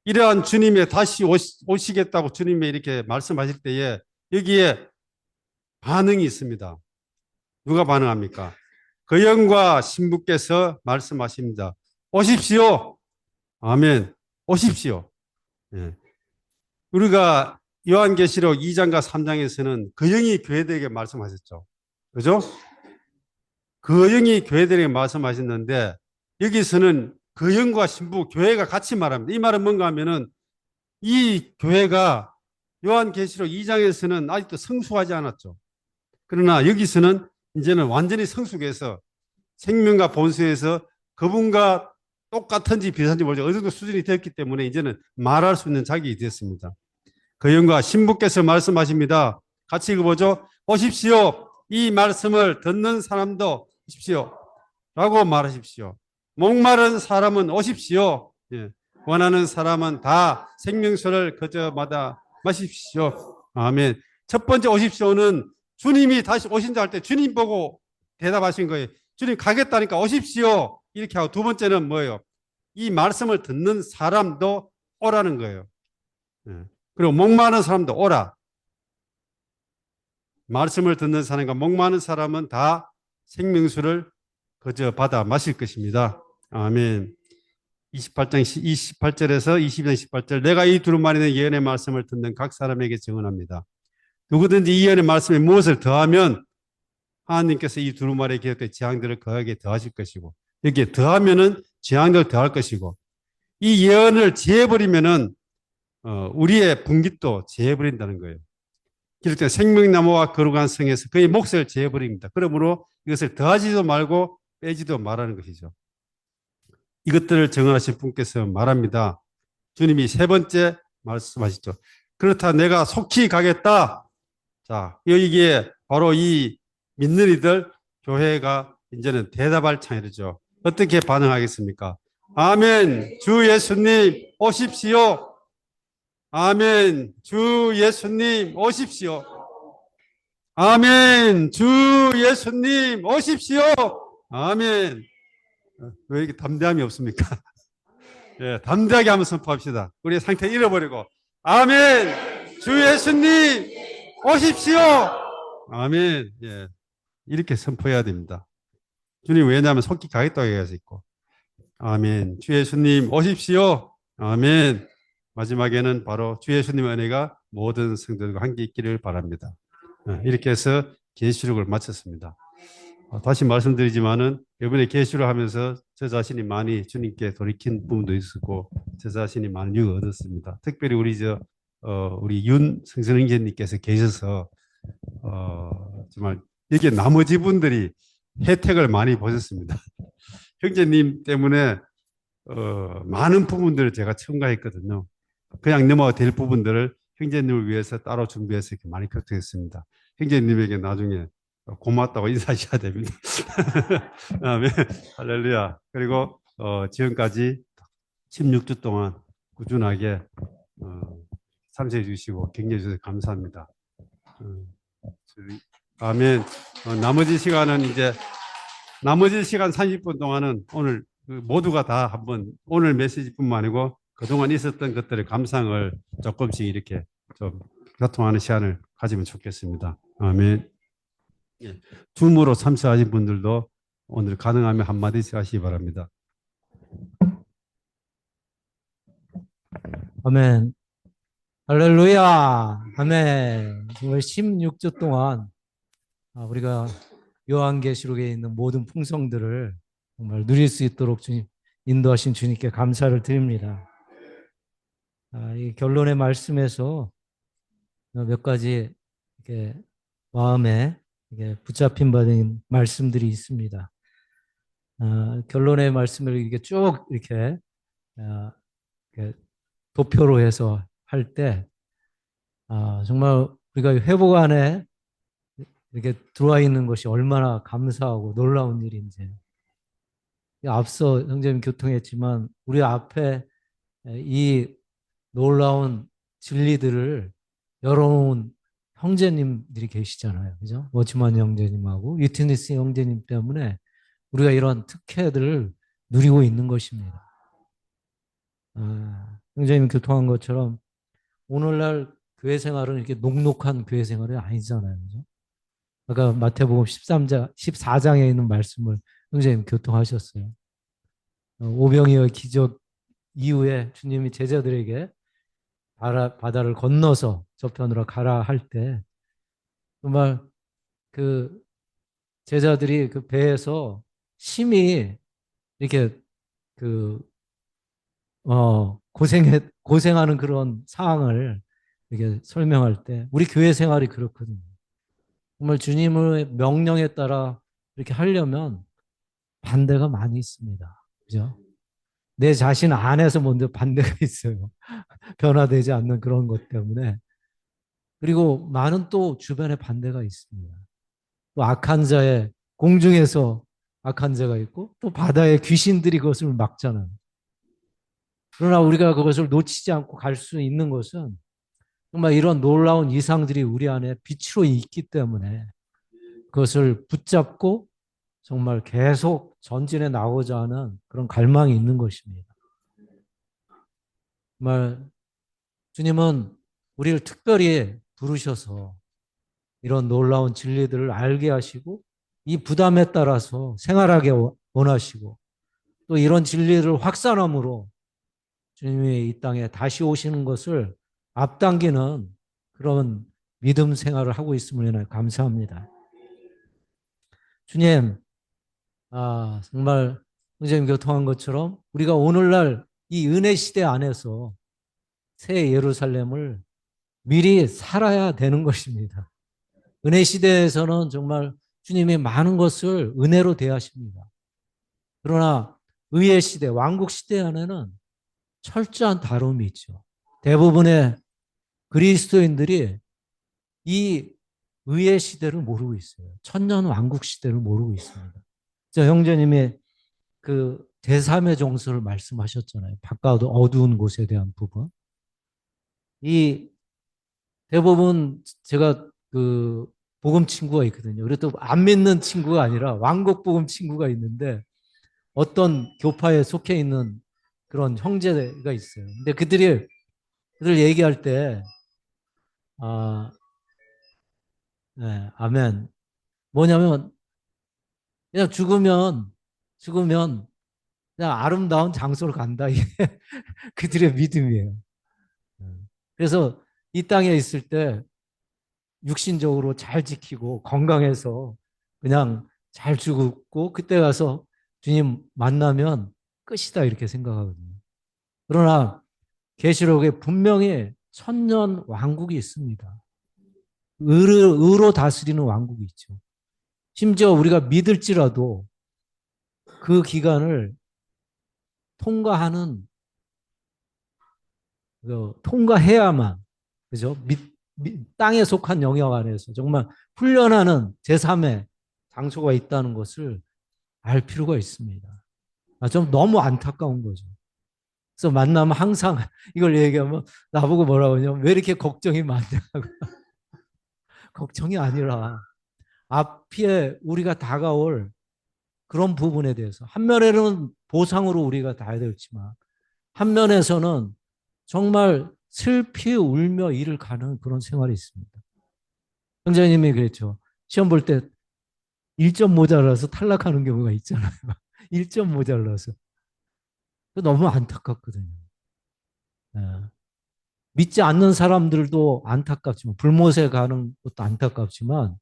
이러한 주님의 다시 오시겠다고 주님이 이렇게 말씀하실 때에 여기에 반응이 있습니다. 누가 반응합니까? 그 영과 신부께서 말씀하십니다. 오십시오. 아멘. 오십시오. 예. 우리가 요한계시록 2장과 3장에서는 그 영이 교회들에게 말씀하셨죠. 그죠? 그 영이 교회들에게 말씀하셨는데 여기서는 그 영과 신부 교회가 같이 말합니다. 이 말은 뭔가 하면은 이 교회가 요한계시록 2장에서는 아직도 성숙하지 않았죠. 그러나 여기서는 이제는 완전히 성숙해서 생명과 본성에서 그분과 똑같은지 비슷한지 모르죠. 어느 정도 수준이 되었기 때문에 이제는 말할 수 있는 자격이 되었습니다. 그 영과 신부께서 말씀하십니다. 같이 읽어보죠. 오십시오. 이 말씀을 듣는 사람도 오십시오. 라고 말하십시오. 목마른 사람은 오십시오. 예. 원하는 사람은 다 생명수를 그저마다 마십시오. 아멘. 첫 번째 오십시오는 주님이 다시 오신다 할 때 주님 보고 대답하신 거예요. 주님 가겠다니까 오십시오. 이렇게 하고 두 번째는 뭐예요? 이 말씀을 듣는 사람도 오라는 거예요. 예. 그리고 목마른 사람도 오라. 말씀을 듣는 사람과 목마른 사람은 다 생명수를 그저 받아 마실 것입니다. 아멘. 28장 28절에서 22장 18절 내가 이 두루마리는 예언의 말씀을 듣는 각 사람에게 증언합니다. 누구든지 이 예언의 말씀에 무엇을 더하면 하나님께서 이 두루마리에 기록된 재앙들을 거하게 더하실 것이고 여기에 더하면은 재앙들을 더할 것이고 이 예언을 제해버리면은 우리의 분깃도 제해버린다는 거예요. 기록된 생명나무와 거룩한 성에서 그의 몫을 제해버립니다. 그러므로 이것을 더하지도 말고 빼지도 말하는 것이죠. 이것들을 정언하신 분께서 말합니다. 주님이 세 번째 말씀하시죠. 그렇다 내가 속히 가겠다. 자, 여기에 바로 이 믿는 이들 교회가 이제는 대답할 차례죠. 어떻게 반응하겠습니까? 아멘. 주 예수님 오십시오. 아멘. 주 예수님 오십시오. 아멘. 주 예수님 오십시오. 아멘. 왜 이렇게 담대함이 없습니까? 예, 담대하게 한번 선포합시다. 우리의 상태 잃어버리고. 아멘. 주 예수님 오십시오. 아멘. 예. 이렇게 선포해야 됩니다. 주님 왜냐하면 속히 가겠다고 얘기해서 있고 아멘. 주 예수님 오십시오. 아멘. 마지막에는 바로 주 예수님의 은혜가 모든 성도들과 함께 있기를 바랍니다. 이렇게 해서 계시록을 마쳤습니다. 다시 말씀드리지만은 이번에 계시를 하면서 저 자신이 많이 주님께 돌이킨 부분도 있었고 저 자신이 많은 유익을 얻었습니다. 특별히 우리 윤 성선형제님께서 계셔서 정말 여기 나머지 분들이 혜택을 많이 보셨습니다. 형제님 때문에 많은 부분들을 제가 첨가했거든요. 그냥 넘어가 될 부분들을 형제님을 위해서 따로 준비해서 이렇게 많이 격투했습니다. 형제님에게 나중에 고맙다고 인사하셔야 됩니다. 아멘. 할렐루야. 그리고 지금까지 16주 동안 꾸준하게 참석해 주시고 격려해 주셔서 감사합니다. 아멘. 나머지 시간 30분 동안은 오늘 모두가 다 한번 오늘 메시지뿐만 아니고 그동안 있었던 것들의 감상을 조금씩 이렇게 좀 교통하는 시간을 가지면 좋겠습니다. 아멘. 예. 줌으로 참석하신 분들도 오늘 가능하면 한마디씩 하시기 바랍니다. 아멘. 할렐루야. 아멘. 정말 16주 동안 우리가 요한계시록에 있는 모든 풍성들을 정말 누릴 수 있도록 주님 인도하신 주님께 감사를 드립니다. 이 결론의 말씀에서 몇 가지 이렇게 마음에 이게 붙잡힌 바된 말씀들이 있습니다. 결론의 말씀을 이렇게 쭉 이렇게 도표로 해서 할 때 정말 우리가 회복 안에 이렇게 들어와 있는 것이 얼마나 감사하고 놀라운 일인지. 앞서 형제님 교통했지만 우리 앞에 이 놀라운 진리들을 열어놓은 형제님들이 계시잖아요. 그죠? 워치만 형제님하고 유티니스 형제님 때문에 우리가 이런 특혜들을 누리고 있는 것입니다. 형제님 교통한 것처럼 오늘날 교회 생활은 이렇게 녹록한 교회 생활이 아니잖아요. 그죠? 아까 마태복음 14장에 있는 말씀을 형제님 교통하셨어요. 오병이어 기적 이후에 주님이 제자들에게 바다를 건너서 저편으로 가라 할 때 정말 그 제자들이 그 배에서 심히 이렇게 그 고생하는 그런 상황을 이렇게 설명할 때 우리 교회 생활이 그렇거든요. 정말 주님의 명령에 따라 이렇게 하려면 반대가 많이 있습니다. 그죠? 내 자신 안에서 먼저 반대가 있어요. 변화되지 않는 그런 것 때문에. 그리고 많은 또 주변에 반대가 있습니다. 또 악한 자의 공중에서 악한 자가 있고 또 바다의 귀신들이 그것을 막잖아요. 그러나 우리가 그것을 놓치지 않고 갈 수 있는 것은 정말 이런 놀라운 이상들이 우리 안에 빛으로 있기 때문에 그것을 붙잡고 정말 계속 전진해 나오고자 하는 그런 갈망이 있는 것입니다. 정말 주님은 우리를 특별히 부르셔서 이런 놀라운 진리들을 알게 하시고 이 부담에 따라서 생활하게 원하시고 또 이런 진리를 확산함으로 주님이 이 땅에 다시 오시는 것을 앞당기는 그런 믿음 생활을 하고 있음을 인하여 감사합니다. 주님, 정말 선생님 교통한 것처럼 우리가 오늘날 이 은혜 시대 안에서 새 예루살렘을 미리 살아야 되는 것입니다. 은혜 시대에서는 정말 주님이 많은 것을 은혜로 대하십니다. 그러나 의의 시대, 왕국 시대 안에는 철저한 다름이 있죠. 대부분의 그리스도인들이 이 의의 시대를 모르고 있어요. 천년 왕국 시대를 모르고 있습니다. 저 형제님이 그 제3의 정서를 말씀하셨잖아요. 바깥 어두운 곳에 대한 부분. 이 대부분 제가 그 복음 친구가 있거든요. 그래도 안 믿는 친구가 아니라 왕국 복음 친구가 있는데 어떤 교파에 속해 있는 그런 형제가 있어요. 근데 그들 얘기할 때 아, 네, 아멘. 뭐냐면 그냥 죽으면 그냥 아름다운 장소로 간다. 이게 그들의 믿음이에요. 그래서 이 땅에 있을 때 육신적으로 잘 지키고 건강해서 그냥 잘 죽고 그때 가서 주님 만나면 끝이다 이렇게 생각하거든요. 그러나 계시록에 분명히 천년 왕국이 있습니다. 의로 다스리는 왕국이 있죠. 심지어 우리가 믿을지라도 그 기간을 통과하는 통과해야만 그죠? 땅에 속한 영역 안에서 정말 훈련하는 제3의 장소가 있다는 것을 알 필요가 있습니다. 좀 너무 안타까운 거죠. 그래서 만나면 항상 이걸 얘기하면 나보고 뭐라고 하냐면 왜 이렇게 걱정이 많냐고. 걱정이 아니라 앞에 우리가 다가올 그런 부분에 대해서 한면에는 보상으로 우리가 다 해야 되지만 한면에서는 정말 슬피 울며 일을 가는 그런 생활이 있습니다. 형제님이 그랬죠. 시험 볼 때 1점 모자라서 탈락하는 경우가 있잖아요. 1점 모자라서. 너무 안타깝거든요. 예. 믿지 않는 사람들도 안타깝지만 불못에 가는 것도 안타깝지만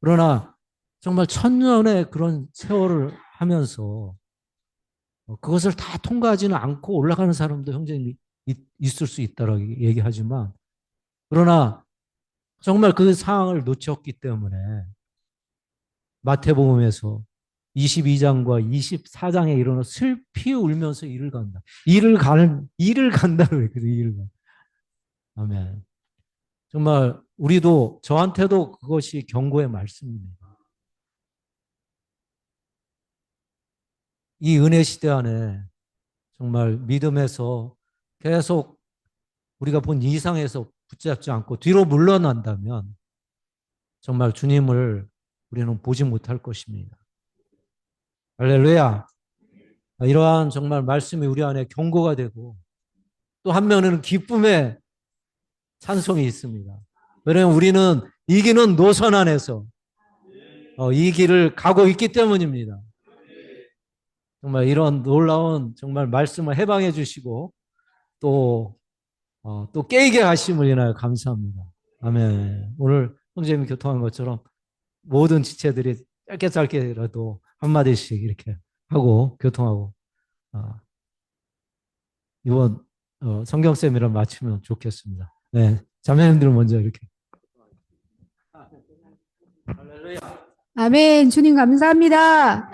그러나 정말 천년의 그런 세월을 하면서 그것을 다 통과하지는 않고 올라가는 사람도 형제님이 있을 수 있다라고 얘기하지만 그러나 정말 그 상황을 놓쳤기 때문에 마태복음에서 22장과 24장에 이르러 슬피 울면서 일을 간다. 일을 간다고 했거든요. 일을 간. 아멘. 정말 우리도 저한테도 그것이 경고의 말씀입니다. 이 은혜 시대 안에 정말 믿음에서 계속 우리가 본 이상에서 붙잡지 않고 뒤로 물러난다면 정말 주님을 우리는 보지 못할 것입니다. 할렐루야. 이러한 정말 말씀이 우리 안에 경고가 되고 또 한면에는 기쁨의 찬송이 있습니다. 왜냐하면 우리는 이기는 노선 안에서 이 길을 가고 있기 때문입니다. 정말 이런 놀라운 정말 말씀을 해방해 주시고 또, 또 깨게 하심을 인하여 감사합니다. 아멘. 오늘 형제님이 교통한 것처럼 모든 지체들이 짧게 짧게라도 한마디씩 이렇게 하고 교통하고 이번 성경쌤이랑 맞추면 좋겠습니다. 네, 자매님들 먼저 이렇게. 아멘. 주님 감사합니다.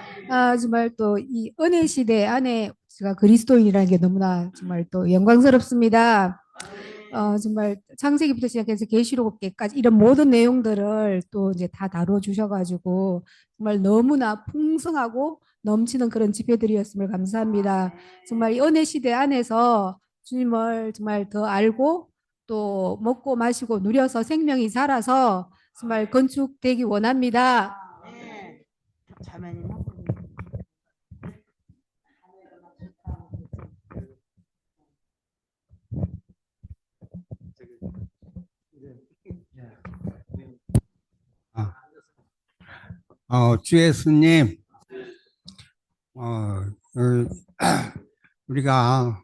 정말 또 이 은혜 시대 안에 제가 그리스도인이라는 게 너무나 정말 또 영광스럽습니다. 정말 창세기부터 시작해서 계시록까지 이런 모든 내용들을 또 이제 다 다루어 주셔가지고 정말 너무나 풍성하고 넘치는 그런 집회들이었음을 감사합니다. 정말 이 은혜 시대 안에서 주님을 정말 더 알고 또 먹고 마시고 누려서 생명이 살아서 정말 건축되기 원합니다. 자매님. 주 예수님, 우리가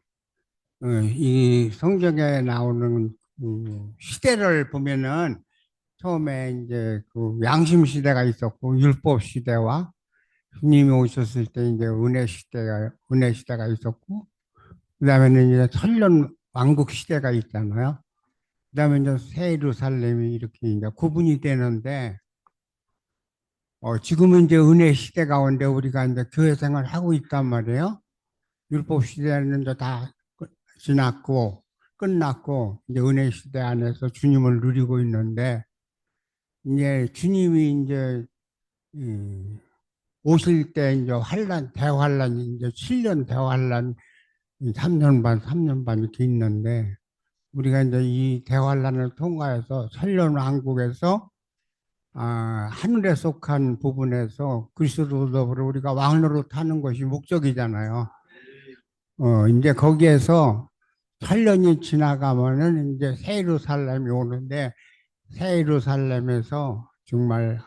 이 성경에 나오는 시대를 보면은 처음에 이제 그 양심 시대가 있었고 율법 시대와 주님이 오셨을 때 이제 은혜 시대가 있었고 그다음에는 이제 천년 왕국 시대가 있잖아요. 그다음에 이제 새 예루살렘이 이렇게 이제 구분이 되는데 지금은 이제 은혜 시대 가운데 우리가 이제 교회 생활을 하고 있단 말이에요. 율법 시대는 이제 다 지났고 끝났고 이제 은혜 시대 안에서 주님을 누리고 있는데 이제 주님이 이제 오실 때 이제 대환란이 이제 7년 대환란 3년 반 이렇게 있는데 우리가 이제 이 대환란을 통과해서 천년 왕국에서 하늘에 속한 부분에서 그리스도로 더불어 우리가 왕으로 타는 것이 목적이잖아요. 이제 거기에서 8년이 지나가면은 이제 새 예루살렘이 오는데 새 예루살렘에서 정말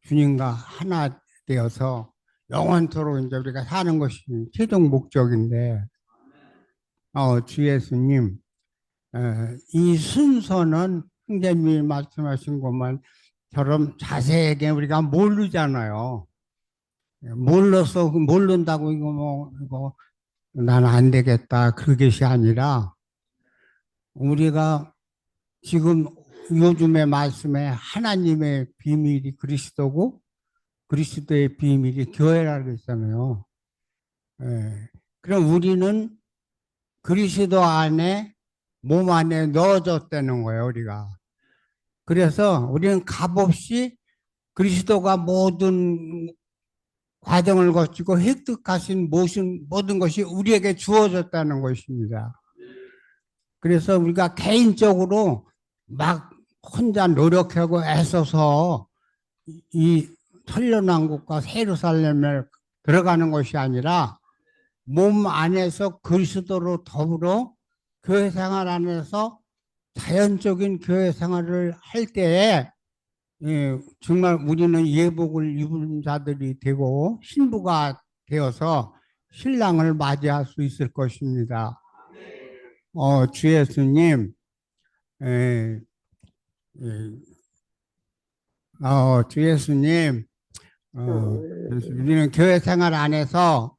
주님과 하나 되어서 영원토록 이제 우리가 사는 것이 최종 목적인데, 주 예수님, 이 순서는 형제님이 말씀하신 것만처럼 자세하게 우리가 모르잖아요. 몰라서 모른다고 이거 나는 안 되겠다 그것이 아니라 우리가 지금 요즘의 말씀에 하나님의 비밀이 그리스도고 그리스도의 비밀이 교회라고 했잖아요. 그럼 우리는 그리스도 안에 몸 안에 넣어졌다는 거예요, 우리가. 그래서 우리는 값없이 그리스도가 모든 과정을 거치고 획득하신 모든 것이 우리에게 주어졌다는 것입니다. 그래서 우리가 개인적으로 막 혼자 노력하고 애써서 이 천년왕국과 예루살렘을 들어가는 것이 아니라 몸 안에서 그리스도로 더불어 교회 생활 안에서 자연적인 교회 생활을 할 때에 정말 우리는 예복을 입은 자들이 되고 신부가 되어서 신랑을 맞이할 수 있을 것입니다. 주 예수님, 에, 에, 주 예수님, 우리는 교회 생활 안에서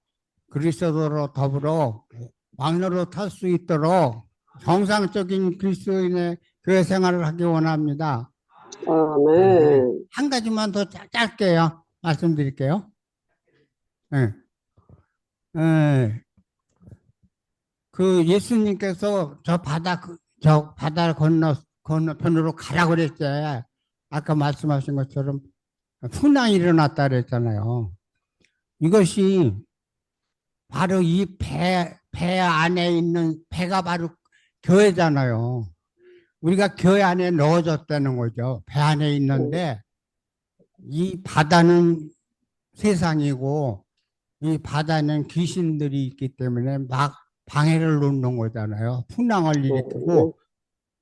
그리스도로 더불어 왕로로 탈 수 있도록 정상적인 그리스도인의 교회 생활을 하기 원합니다. 아멘. 한 가지만 더 짧게요. 말씀드릴게요. 네. 그 예수님께서 저 바다 건너편으로 가라 그랬지. 아까 말씀하신 것처럼 풍랑이 일어났다 그랬잖아요. 이것이 바로 이 배 안에 있는 배가 바로 교회잖아요. 우리가 교회 안에 넣어졌다는 거죠. 배 안에 있는데 이 바다는 세상이고 이 바다는 귀신들이 있기 때문에 막 방해를 놓는 거잖아요. 풍랑을 일으키고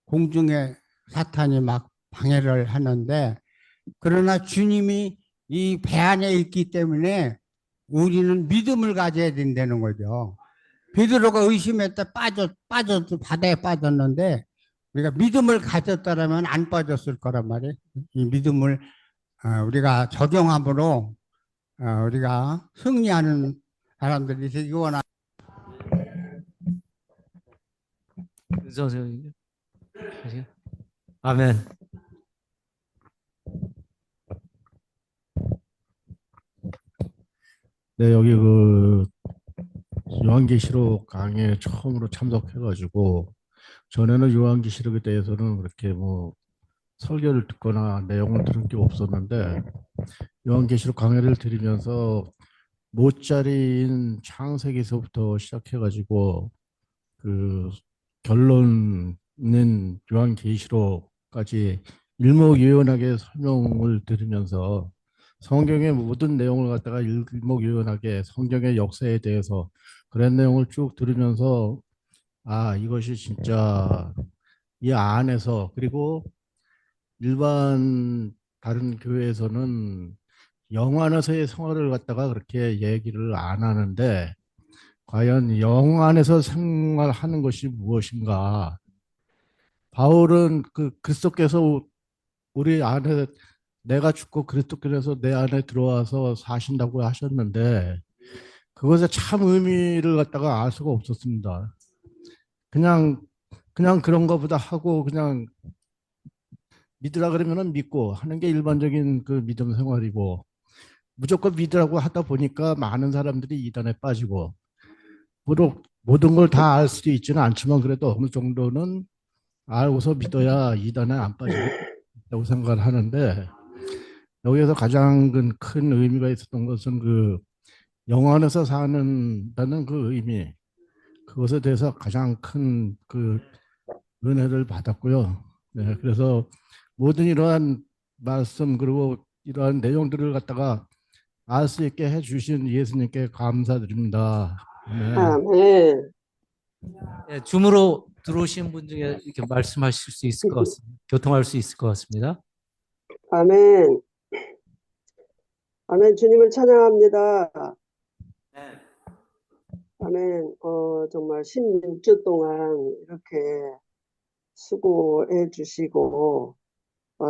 공중에 사탄이 막 방해를 하는데 그러나 주님이 이 배 안에 있기 때문에 우리는 믿음을 가져야 된다는 거죠. 베드로가 의심했다 빠져 바다에 빠졌는데 우리가 믿음을 가졌다면 안 빠졌을 거란 말이에요. 이 믿음을 우리가 적용함으로 우리가 승리하는 사람들이 되기 원합니다. 아멘. 네, 여기 그 요한계시록 강의에 처음으로 참석해가지고 전에는 요한계시록에 대해서는 그렇게 뭐 설교를 듣거나 내용을 들은 게 없었는데 요한계시록 강의를 들으면서 모짜리인 창세기서부터 시작해가지고 그 결론은 요한계시록까지 일목요연하게 설명을 들으면서 성경의 모든 내용을 갖다가 일목요연하게 성경의 역사에 대해서 그런 내용을 쭉 들으면서 이것이 진짜 이 안에서 그리고 일반 다른 교회에서는 영 안에서의 생활을 갖다가 그렇게 얘기를 안 하는데 과연 영 안에서 생활하는 것이 무엇인가? 바울은 그 그리스도께서 우리 안에 내가 죽고 그리스도께서 내 안에 들어와서 사신다고 하셨는데 그것에 참 의미를 갖다가 알 수가 없었습니다. 그냥 그런가 보다 하고 그냥 믿으라 그러면은 믿고 하는 게 일반적인 그 믿음 생활이고 무조건 믿으라고 하다 보니까 많은 사람들이 이단에 빠지고 모든 걸 다 알 수도 있지는 않지만 그래도 어느 정도는 알고서 믿어야 이단에 안 빠지고 생각을 하는데 여기에서 가장 큰 의미가 있었던 것은 그 영 안에서 사는다는 그 의미 그것에 대해서 가장 큰 그 은혜를 받았고요. 네, 그래서 모든 이러한 말씀 그리고 이러한 내용들을 갖다가 알 수 있게 해주신 예수님께 감사드립니다. 네. 아멘. 네, 줌으로 들어오신 분 중에 이렇게 말씀하실 수 있을 것 같습니다. 교통할 수 있을 것 같습니다. 아멘. 아멘. 주님을 찬양합니다. 아멘. 정말 16주 동안 이렇게 수고해 주시고,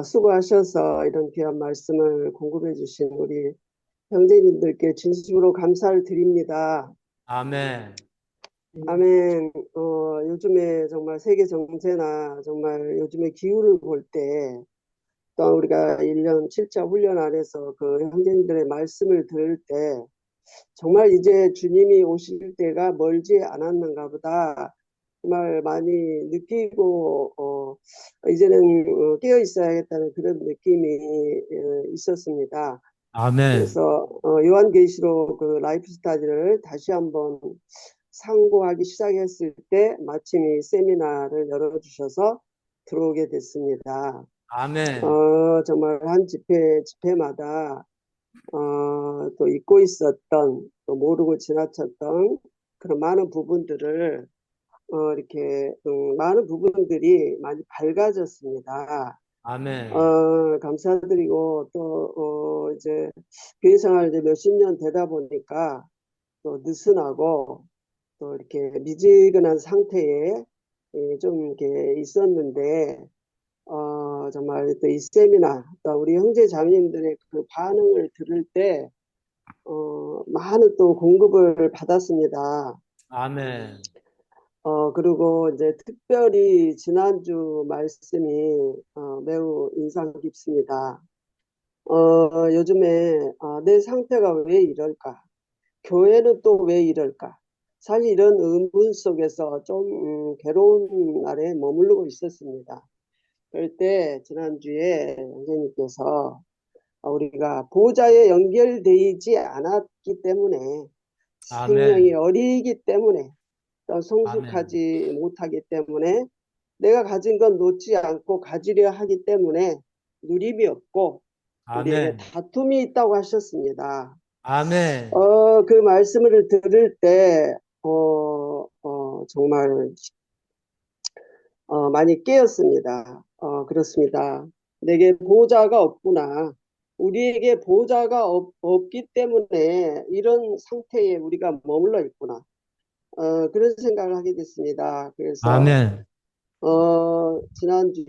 수고하셔서 이런 귀한 말씀을 공급해 주신 우리 형제님들께 진심으로 감사를 드립니다. 아멘. 아멘. 요즘에 정말 세계 정세나 정말 요즘에 기후를 볼 때, 또 우리가 1년 7차 훈련 안에서 그 형제님들의 말씀을 들을 때, 정말 이제 주님이 오실 때가 멀지 않았는가 보다 정말 많이 느끼고 이제는 깨어 있어야겠다는 그런 느낌이 있었습니다. 아멘. 그래서 요한계시록 그 라이프 스타디를 다시 한번 상고하기 시작했을 때 마침 이 세미나를 열어주셔서 들어오게 됐습니다. 아멘. 정말 한 집회마다 또 잊고 있었던, 또 모르고 지나쳤던 그런 많은 부분들을 이렇게 많은 부분들이 많이 밝아졌습니다. 아멘. 감사드리고 또 이제 교회 생활 이제 몇십 년 되다 보니까 또 느슨하고 또 이렇게 미지근한 상태에 좀 이렇게 있었는데 정말 또 이 세미나, 또 우리 형제 자매님들의 그 반응을 들을 때, 많은 또 공급을 받았습니다. 아멘. 그리고 이제 특별히 지난주 말씀이 매우 인상 깊습니다. 요즘에 내 상태가 왜 이럴까? 교회는 또 왜 이럴까? 사실 이런 의문 속에서 좀 괴로운 날에 머무르고 있었습니다. 그럴 때 지난주에 선생님께서 우리가 보좌에 연결되지 않았기 때문에 생명이 아멘. 어리기 때문에 또 아멘. 성숙하지 못하기 때문에 내가 가진 건 놓지 않고 가지려 하기 때문에 누림이 없고 우리에게 아멘. 다툼이 있다고 하셨습니다. 아멘. 그 말씀을 들을 때 정말 많이 깨었습니다. 그렇습니다. 내게 보호자가 없구나. 우리에게 보호자가 없기 때문에 이런 상태에 우리가 머물러 있구나. 그런 생각을 하게 됐습니다. 그래서 아멘. 지난주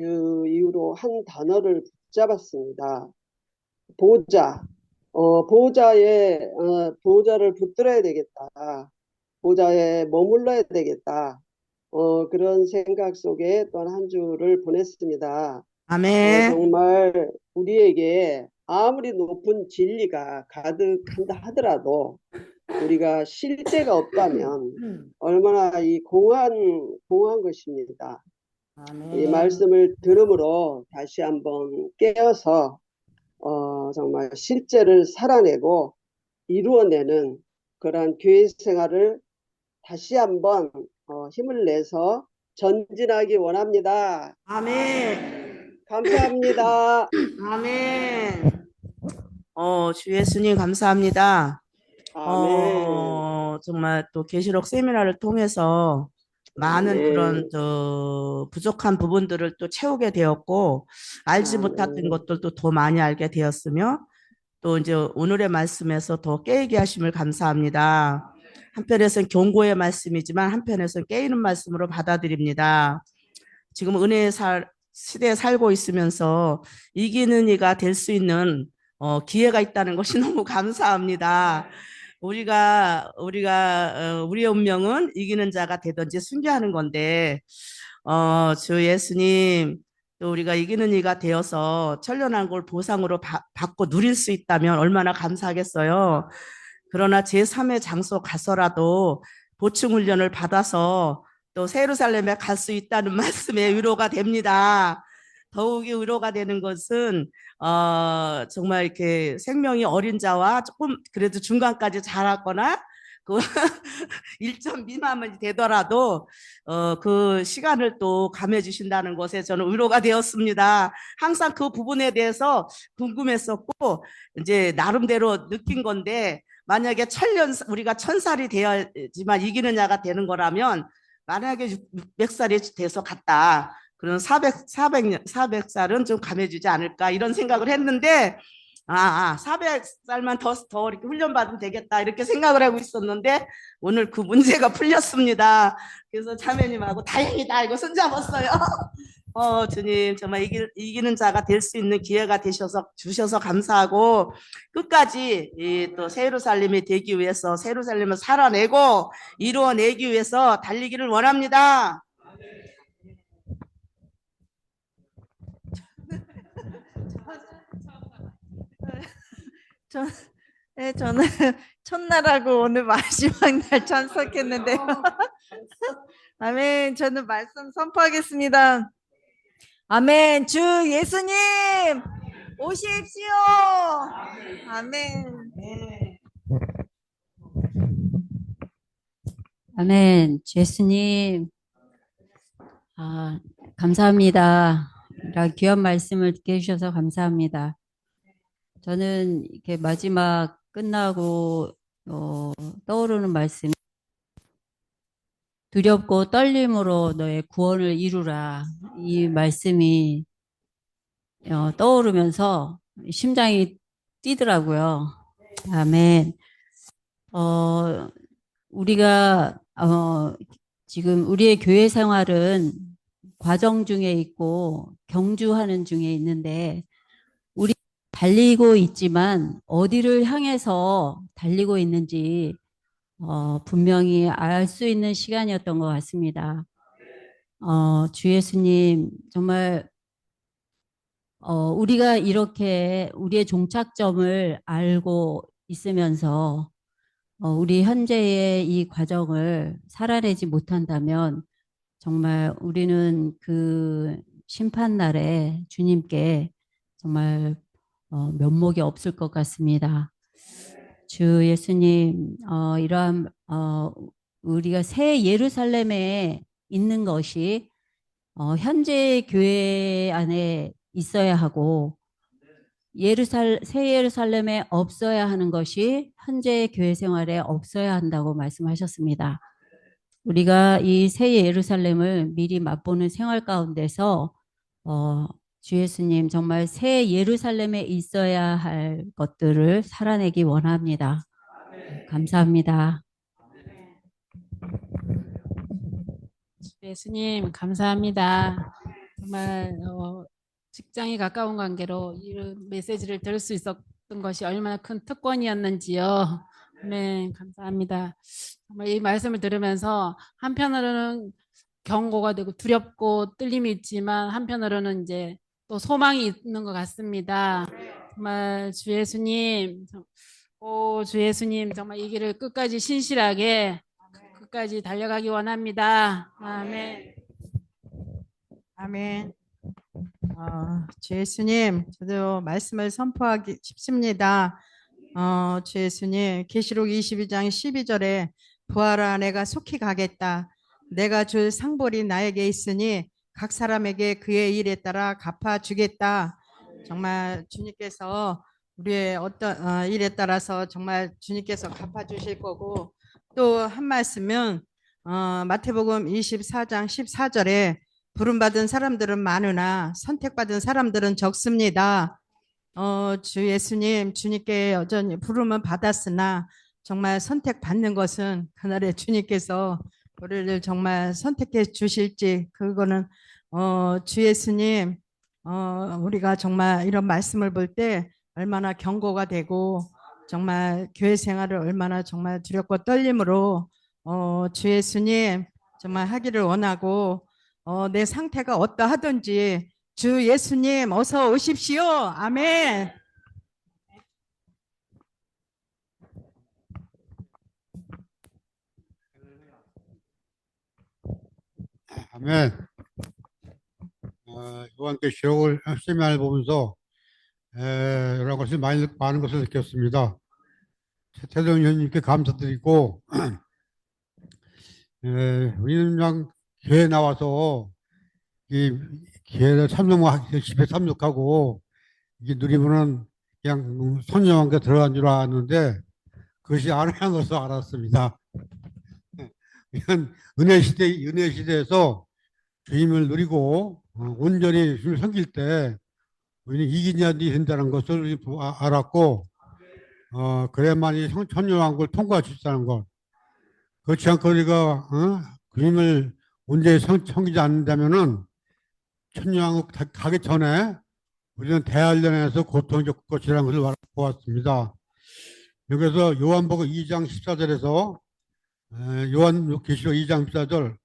이후로 한 단어를 붙잡았습니다. 보호자. 보호자를 붙들어야 되겠다. 보호자에 머물러야 되겠다. 그런 생각 속에 또 한 주를 보냈습니다. 아멘. 정말 우리에게 아무리 높은 진리가 가득한다 하더라도 우리가 실제가 없다면 얼마나 공허한 것입니다. 이 아멘. 말씀을 들음으로 다시 한번 깨어서 정말 실제를 살아내고 이루어내는 그러한 교회 생활을 다시 한번 힘을 내서 전진하기 원합니다. 아멘. 감사합니다. 아멘. 주 예수님 감사합니다. 아멘. 정말 또 계시록 세미나를 통해서 많은 아멘. 그런 부족한 부분들을 또 채우게 되었고 알지 아멘. 못했던 것들도 더 많이 알게 되었으며 또 이제 오늘의 말씀에서 더 깨게 하심을 감사합니다. 한편에서는 경고의 말씀이지만 한편에서는 깨이는 말씀으로 받아들입니다. 지금 은혜의 시대에 살고 있으면서 이기는 이가 될 수 있는 기회가 있다는 것이 너무 감사합니다. 우리의 운명은 이기는 자가 되든지 순교하는 건데, 주 예수님, 또 우리가 이기는 이가 되어서 천련한 걸 보상으로 받고 누릴 수 있다면 얼마나 감사하겠어요. 그러나 제3의 장소 가서라도 보충 훈련을 받아서 또 예루살렘에 갈 수 있다는 말씀에 위로가 됩니다. 더욱이 위로가 되는 것은 정말 이렇게 생명이 어린 자와 조금 그래도 중간까지 자랐거나 그 1점 미만이 되더라도 그 시간을 또 감해 주신다는 것에 저는 위로가 되었습니다. 항상 그 부분에 대해서 궁금했었고 이제 나름대로 느낀 건데 만약에 우리가 1000살이 되어야지만 이기는 자가 되는 거라면 만약에 600살이 돼서 갔다. 그런 400살은 좀 감해주지 않을까 이런 생각을 했는데 아, 400살만 더 이렇게 훈련받으면 되겠다 이렇게 생각을 하고 있었는데 오늘 그 문제가 풀렸습니다. 그래서 자매님하고 다행이다 이거 손잡았어요. 주님 정말 이기는 자가 될 수 있는 기회가 주셔서 감사하고 끝까지 또 새 예루살렘이 되기 위해서 새 예루살렘을 살아내고 이루어내기 위해서 달리기를 원합니다. 저는 첫날하고 오늘 마지막 날 참석했는데요. 아멘. 저는 말씀 선포하겠습니다. 아멘. 주 예수님 오십시오. 아멘. 아멘. 예수님, 감사합니다. 이런 귀한 말씀을 듣게 해주셔서 감사합니다. 저는 이렇게 마지막 끝나고 떠오르는 말씀이 두렵고 떨림으로 너의 구원을 이루라. 이 말씀이 떠오르면서 심장이 뛰더라고요. 아멘. 우리가 지금 우리의 교회 생활은 과정 중에 있고 경주하는 중에 있는데 우리 달리고 있지만 어디를 향해서 달리고 있는지 분명히 알 수 있는 시간이었던 것 같습니다. 주 예수님 정말 우리가 이렇게 우리의 종착점을 알고 있으면서 우리 현재의 이 과정을 살아내지 못한다면 정말 우리는 그 심판날에 주님께 정말 면목이 없을 것 같습니다. 주 예수님, 이러한 우리가 새 예루살렘에 있는 것이 현재 교회 안에 있어야 하고 새 예루살렘에 없어야 하는 것이 현재 교회 생활에 없어야 한다고 말씀하셨습니다. 우리가 이 새 예루살렘을 미리 맛보는 생활 가운데서 주 예수님 정말 새 예루살렘에 있어야 할 것들을 살아내기 원합니다. 감사합니다. 주 예수님 감사합니다. 정말 직장이 가까운 관계로 이 메시지를 들을 수 있었던 것이 얼마나 큰 특권이었는지요. 네, 감사합니다. 정말 이 말씀을 들으면서 한편으로는 경고가 되고 두렵고 떨림이 있지만 한편으로는 이제 또 소망이 있는 것 같습니다. 정말 주 예수님, 주 예수님 정말 이 길을 끝까지 신실하게 끝까지 달려가기 원합니다. 아멘. 아멘. 주 예수님, 저도 말씀을 선포하기 싶습니다. 주 예수님, 계시록 22장 12절에 부하라 내가 속히 가겠다. 내가 줄 상벌이 나에게 있으니 각 사람에게 그의 일에 따라 갚아주겠다. 정말 주님께서 우리의 어떤 일에 따라서 정말 주님께서 갚아주실 거고 또 한 말씀은 마태복음 24장 14절에 부름받은 사람들은 많으나 선택받은 사람들은 적습니다. 주 예수님, 주님께 여전히 부름은 받았으나 정말 선택받는 것은 그날에 주님께서 우리를 정말 선택해 주실지 그거는 주 예수님 우리가 정말 이런 말씀을 볼 때 얼마나 경고가 되고 정말 교회 생활을 얼마나 정말 두렵고 떨림으로 주 예수님 정말 하기를 원하고 내 상태가 어떠하든지 주 예수님 어서 오십시오. 아멘. 아멘. 요한계시록을 세미나를 보면서 여러 것이 많은 것을 느꼈습니다. 최태동 의원님께 감사드리고 우리는 그냥 교회 나와서 이 교회를 집에 참석하고 이게 누리면은 그냥 선정한 게 들어간 줄 알았는데 그것이 아니라는 것을 알았습니다. 이건 은혜 시대에서 주님을 누리고 온전히 주님을 섬길 때 우리는 이기냐 된다는 것을 알았고, 그래야만이 천년왕국을 통과할 수 있다는 것. 그렇지 않고 우리가 그림을 온전히 섬기지 않는다면은 천년왕국 가기 전에 우리는 대환련에서 고통을 겪을 것이라는 것을 보았습니다. 여기서 요한복음 2장 14절에서 요한계시록 2장 14절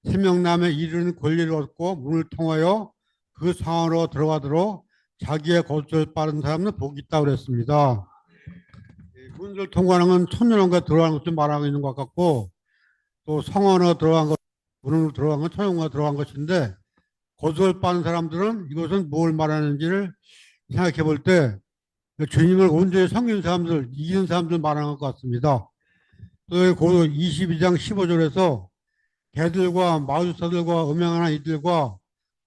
생명남에 이르는 권리를 얻고 문을 통하여 그 상으로 들어가도록 자기의 거처를 빠른 사람은 복이 있다고 그랬습니다. 문을 통과하는 건 천년왕국에 들어가는 것을 말하고 있는 것 같고, 또 성원으로 들어간 것, 문으로 들어간 건 천년왕국에 들어간 것인데, 거처를 빠른 사람들은 이것은 뭘 말하는지를 생각해 볼 때 주님을 온전히 섬기는 사람들, 이기는 사람들 말하는 것 같습니다. 또 22장 15절에서 개들과 마술사들과 음행하는 이들과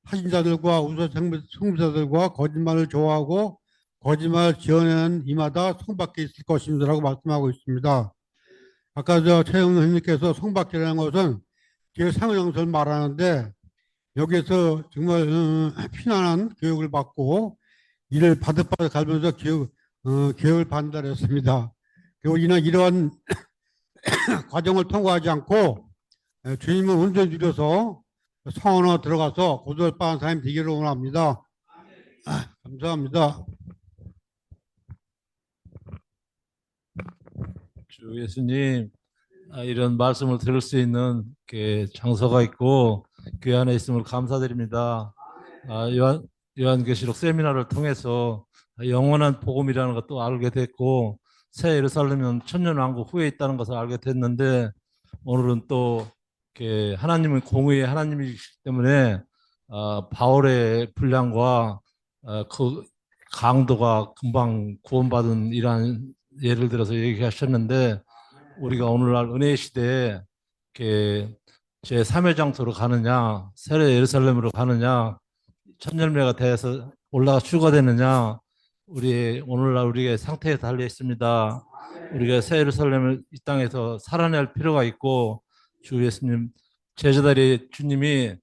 사신자들과 우상 숭배자들과 거짓말을 좋아하고 거짓말을 지어내는 이마다 성밖에 있을 것입니다라고 말씀하고 있습니다. 아까 최영훈 선생님께서 성밖이라는 것은 제 상형성을 말하는데, 여기에서 정말 피난한 교육을 받고 이를 바득바득 갈면서 교육을 받는다했습니다. 우리는 이러한 과정을 통과하지 않고 주님을 온전히 누려서 성원으로 들어가서 고도를 빠른 사람이 되기를 원합니다. 감사합니다. 주 예수님, 이런 말씀을 들을 수 있는 장소가 있고 교회 안에 있음을 감사드립니다. 요한계시록 세미나를 통해서 영원한 복음이라는 것도 알게 됐고, 새 예루살렘은 천년왕국 후에 있다는 것을 알게 됐는데, 오늘은 또 하나님은 공의의 하나님이기 때문에 바울의 분량과 그 강도가 금방 구원받은 이러한 예를 들어서 얘기하셨는데, 우리가 오늘날 은혜의 시대에 제3의 장소로 가느냐, 새 예루살렘으로 가느냐, 첫 열매가 돼서 올라가 주가 되느냐, 오늘날 우리의 상태에 달려 있습니다. 우리가 새 예루살렘을 이 땅에서 살아낼 필요가 있고, 주 예수님 제자들이 주님이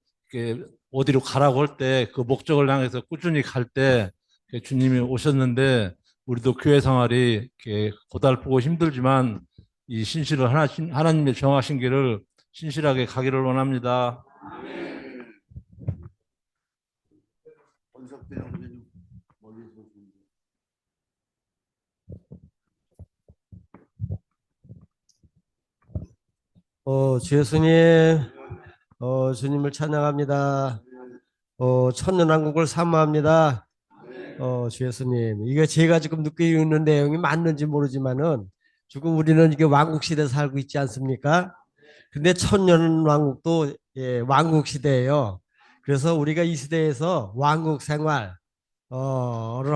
어디로 가라고 할 때 그 목적을 향해서 꾸준히 갈 때 주님이 오셨는데, 우리도 교회 생활이 고달프고 힘들지만 이 신실을 하나님의 정하신 길을 신실하게 가기를 원합니다. 주 예수님, 주님을 찬양합니다. 천년왕국을 사모합니다. 주 예수님, 이게 제가 지금 느끼는 내용이 맞는지 모르지만은 지금 우리는 이게 왕국 시대 살고 있지 않습니까? 근데 천년왕국도 왕국 시대예요. 그래서 우리가 이 시대에서 왕국 생활을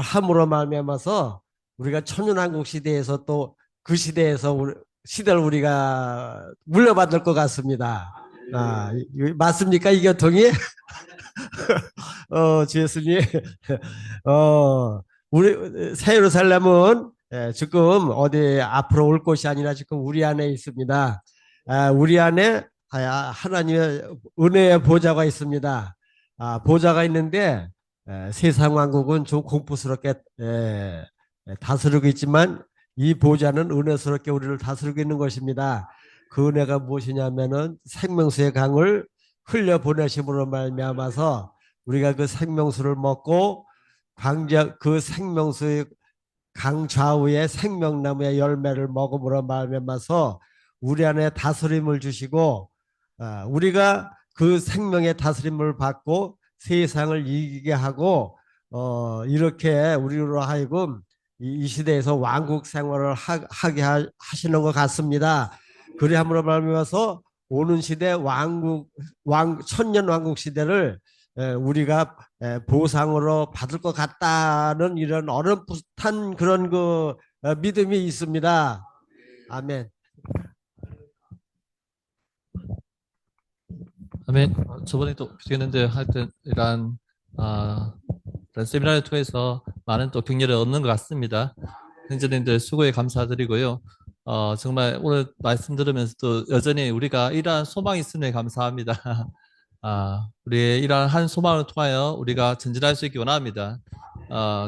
함으로 말미암아서 우리가 천년왕국 시대에서 또 그 시대에서 시대를 우리가 물려받을 것 같습니다. 맞습니까? 이 교통이? 주 예수님, 우리 새 예루살렘은 지금 어디 앞으로 올 곳이 아니라 지금 우리 안에 있습니다. 우리 안에 하나님의 은혜의 보좌가 있습니다. 보좌가 있는데 세상 왕국은 좀 공포스럽게 다스리고 있지만 이 보좌는 은혜스럽게 우리를 다스리고 있는 것입니다. 그 은혜가 무엇이냐면은 생명수의 강을 흘려 보내심으로 말미암아서 우리가 그 생명수를 먹고 그 생명수의 강 좌우의 생명나무의 열매를 먹음으로 말미암아서 우리 안에 다스림을 주시고, 우리가 그 생명의 다스림을 받고 세상을 이기게 하고 이렇게 우리로 하여금 이 시대에서 왕국 생활을 하게 하시는 것 같습니다. 그리함으로 말미암아서 오는 시대 천년 왕국 시대를 우리가 보상으로 받을 것 같다는 이런 어렴풋한 그런 믿음이 있습니다. 아멘. 아멘. 저번에 또 비슷했는데 하여튼 이런 세미나를 통해서 많은 또 격려를 얻는 것 같습니다. 형제님들 수고에 감사드리고요. 정말 오늘 말씀 들으면서도 여전히 우리가 이러한 소망이 있음에 감사합니다. 우리의 이러한 한 소망을 통하여 우리가 전진할 수 있기 원합니다.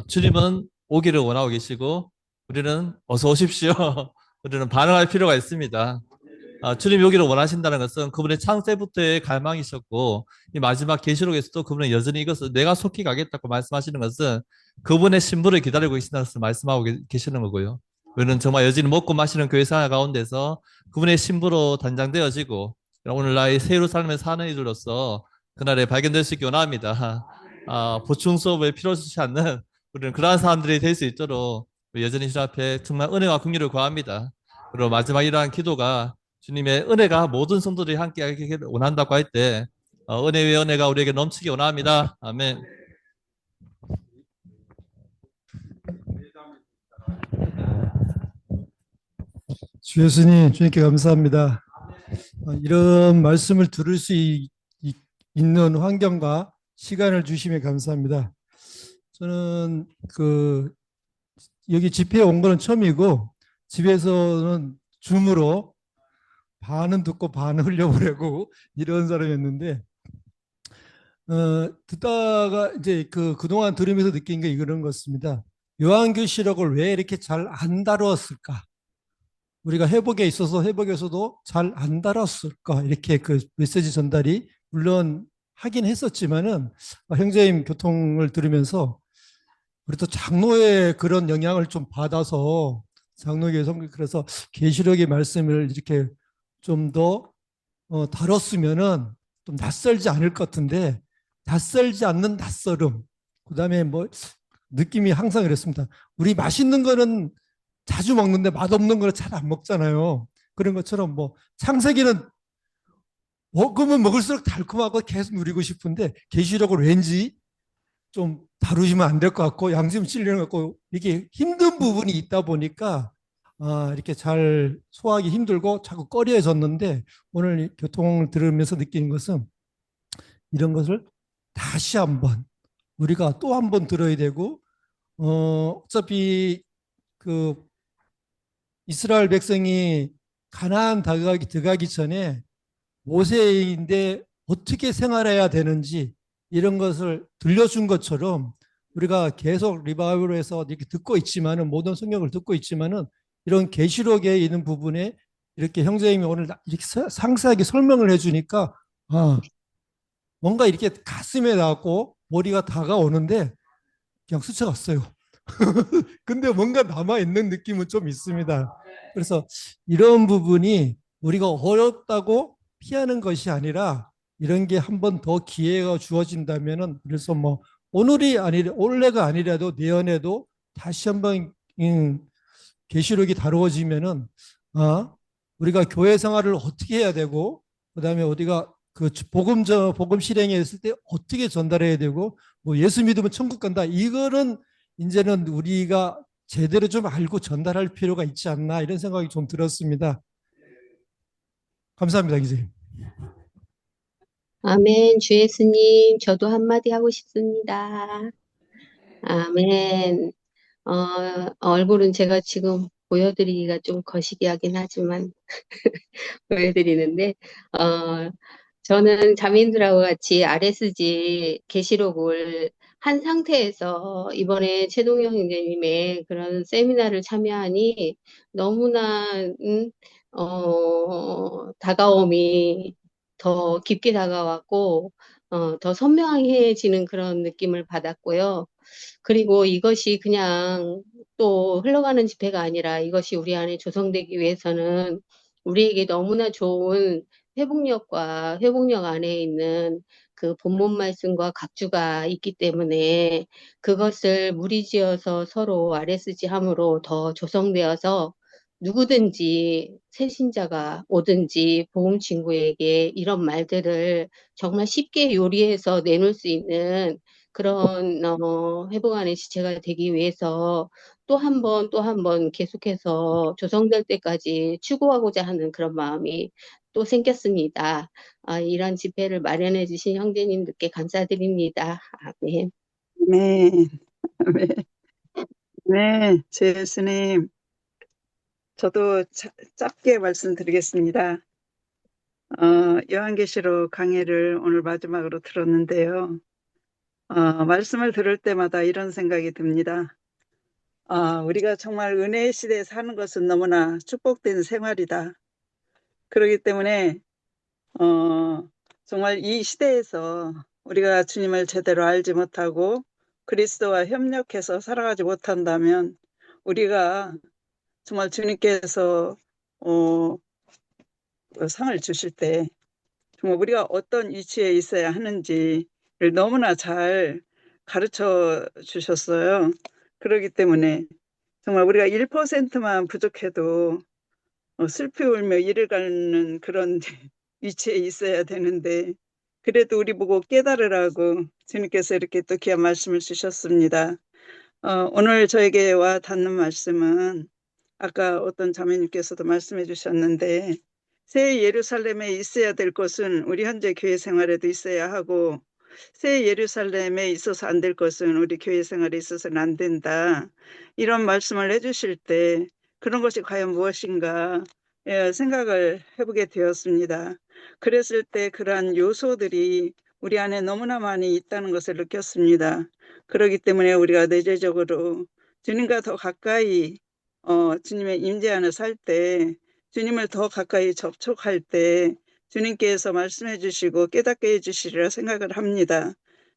주님은 오기를 원하고 계시고 우리는 어서 오십시오. 우리는 반응할 필요가 있습니다. 주님 오기를 원하신다는 것은 그분의 창세부터의 갈망이셨고 이 마지막 계시록에서도 그분은 여전히 이것을 내가 속히 가겠다고 말씀하시는 것은 그분의 신부를 기다리고 계신다는 것을 말씀하고 계시는 거고요. 우리는 정말 여전히 먹고 마시는 교회 생활 가운데서 그분의 신부로 단장되어지고 오늘날 새 예루살렘에 사는 이들로서 그날에 발견될 수 있기 원합니다. 보충 수업을 필요치 않는 우리는 그러한 사람들이 될 수 있도록 여전히 주님 앞에 정말 은혜와 긍휼을 구합니다. 그리고 마지막 이러한 기도가 주님의 은혜가 모든 성도들이 함께 하기를 원한다고 할 때 은혜 위에 은혜가 우리에게 넘치기 원합니다. 아멘. 주 예수님, 주님께 감사합니다. 이런 말씀을 들을 수 있는 환경과 시간을 주시면 감사합니다. 저는 여기 집회에 온 거는 처음이고 집에서는 줌으로 반은 듣고 반은 흘려보내고 이런 사람이었는데 듣다가 이제 그동안 들으면서 느낀 게 이런 것입니다. 요한계시록을 왜 이렇게 잘 안 다루었을까? 우리가 회복에 있어서 회복에서도 잘 안 다뤘을까? 이렇게 그 메시지 전달이 물론 하긴 했었지만은 형제님 교통을 들으면서 우리 또 장로의 그런 영향을 좀 받아서 장로교회 성경 그래서 계시록의 말씀을 이렇게 좀 더 다뤘으면은 좀 낯설지 않을 것 같은데 낯설지 않는 낯설음 그다음에 뭐 느낌이 항상 그랬습니다. 우리 맛있는 거는 자주 먹는데 맛없는 거는 잘 안 먹잖아요. 그런 것처럼 뭐 창세기는 먹으면 먹을수록 달콤하고 계속 누리고 싶은데 계시록을 왠지 좀 다루시면 안 될 것 같고 양심 찔리는 것 같고 이게 힘든 부분이 있다 보니까 이렇게 잘 소화하기 힘들고 자꾸 꺼려졌는데 오늘 교통을 들으면서 느끼는 것은 이런 것을 다시 한번 우리가 또 한 번 들어야 되고 어차피 이스라엘 백성이 가나안 들어가기 전에 모세인데 어떻게 생활해야 되는지 이런 것을 들려준 것처럼 우리가 계속 리바이벌에서 이렇게 듣고 있지만은 모든 성경을 듣고 있지만은 이런 계시록에 있는 부분에 이렇게 형제님이 오늘 이렇게 상세하게 설명을 해주니까 뭔가 이렇게 가슴에 닿고 머리가 다가오는데 그냥 스쳐갔어요. 근데 뭔가 남아있는 느낌은 좀 있습니다. 그래서 이런 부분이 우리가 어렵다고 피하는 것이 아니라 이런 게 한 번 더 기회가 주어진다면은 그래서 뭐 올해가 아니라도 내년에도 다시 한번 계시록이 다루어지면은 우리가 교회 생활을 어떻게 해야 되고 그다음에 어디가 복음 실행에 있을 때 어떻게 전달해야 되고 뭐 예수 믿으면 천국 간다 이거는 이제는 우리가 제대로 좀 알고 전달할 필요가 있지 않나 이런 생각이 좀 들었습니다. 감사합니다, 기자님. 아멘. 주 예수님, 저도 한마디 하고 싶습니다. 아멘. 얼굴은 제가 지금 보여드리기가 좀 거시기하긴 하지만 보여드리는데, 저는 자매님들하고 같이 RSG 게시록을 한 상태에서 이번에 최동영 형제님의 그런 세미나를 참여하니 너무나 다가옴이 더 깊게 다가왔고 더 선명해지는 그런 느낌을 받았고요. 그리고 이것이 그냥 또 흘러가는 집회가 아니라 이것이 우리 안에 조성되기 위해서는 우리에게 너무나 좋은 회복력과 회복력 안에 있는 그 본문 말씀과 각주가 있기 때문에 그것을 무리지어서 서로 RSG 함으로 더 조성되어서 누구든지 새신자가 오든지 복음 친구에게 이런 말들을 정말 쉽게 요리해서 내놓을 수 있는 그런 회복 안의 지체가 되기 위해서 또 한 번 계속해서 조성될 때까지 추구하고자 하는 그런 마음이 또 생겼습니다. 이런 집회를 마련해 주신 형제님들께 감사드립니다. 아멘. 네, 네, 네, 제 예수님, 저도 짧게 말씀드리겠습니다. 요한계시록 강해를 오늘 마지막으로 들었는데요. 말씀을 들을 때마다 이런 생각이 듭니다. 우리가 정말 은혜의 시대에 사는 것은 너무나 축복된 생활이다. 그렇기 때문에 정말 이 시대에서 우리가 주님을 제대로 알지 못하고 그리스도와 협력해서 살아가지 못한다면 우리가 정말 주님께서 상을 주실 때 정말 우리가 어떤 위치에 있어야 하는지를 너무나 잘 가르쳐 주셨어요. 그렇기 때문에 정말 우리가 1%만 부족해도 슬피 울며 이를 가는 그런 위치에 있어야 되는데 그래도 우리 보고 깨달으라고 주님께서 이렇게 또 귀한 말씀을 주셨습니다. 오늘 저에게 와 닿는 말씀은 아까 어떤 자매님께서도 말씀해 주셨는데 새 예루살렘에 있어야 될 것은 우리 현재 교회 생활에도 있어야 하고 새 예루살렘에 있어서 안 될 것은 우리 교회 생활에 있어서는 안 된다. 이런 말씀을 해주실 때 그런 것이 과연 무엇인가 생각을 해보게 되었습니다. 그랬을 때 그러한 요소들이 우리 안에 너무나 많이 있다는 것을 느꼈습니다. 그렇기 때문에 우리가 내재적으로 주님과 더 가까이 주님의 임재 안에 살 때 주님을 더 가까이 접촉할 때 주님께서 말씀해 주시고 깨닫게 해 주시리라 생각을 합니다.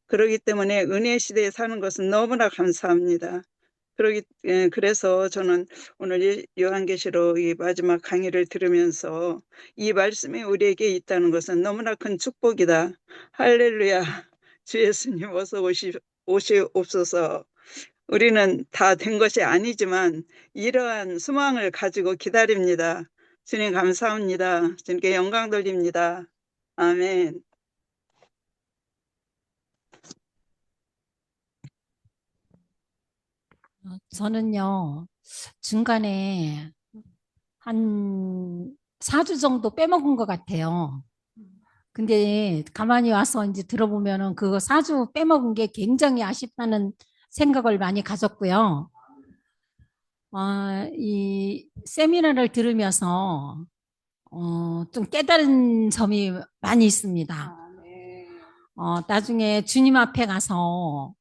그렇기 때문에 은혜 시대에 사는 것은 너무나 감사합니다. 그래서 저는 오늘 요한계시록 이 마지막 강의를 들으면서 이 말씀이 우리에게 있다는 것은 너무나 큰 축복이다. 할렐루야. 주 예수님 어서 오시옵소서. 우리는 다 된 것이 아니지만 이러한 소망을 가지고 기다립니다. 주님 감사합니다. 주님께 영광 돌립니다. 아멘. 저는요, 중간에 한 4주 정도 빼먹은 것 같아요. 근데 가만히 와서 이제 들어보면은 그거 4주 빼먹은 게 굉장히 아쉽다는 생각을 많이 가졌고요. 이 세미나를 들으면서 좀 깨달은 점이 많이 있습니다. 나중에 주님 앞에 가서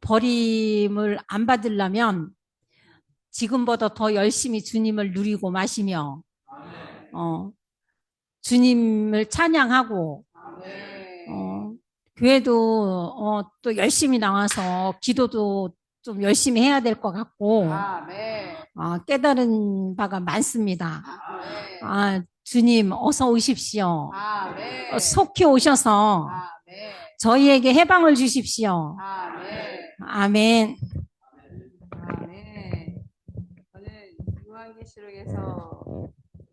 버림을 안 받으려면 지금보다 더 열심히 주님을 누리고 마시며 주님을 찬양하고 교회도 또 열심히 나와서 기도도 좀 열심히 해야 될 것 같고 깨달은 바가 많습니다. 주님 어서 오십시오. 속히 오셔서 저희에게 해방을 주십시오. 아멘. 저는 요한계시록에서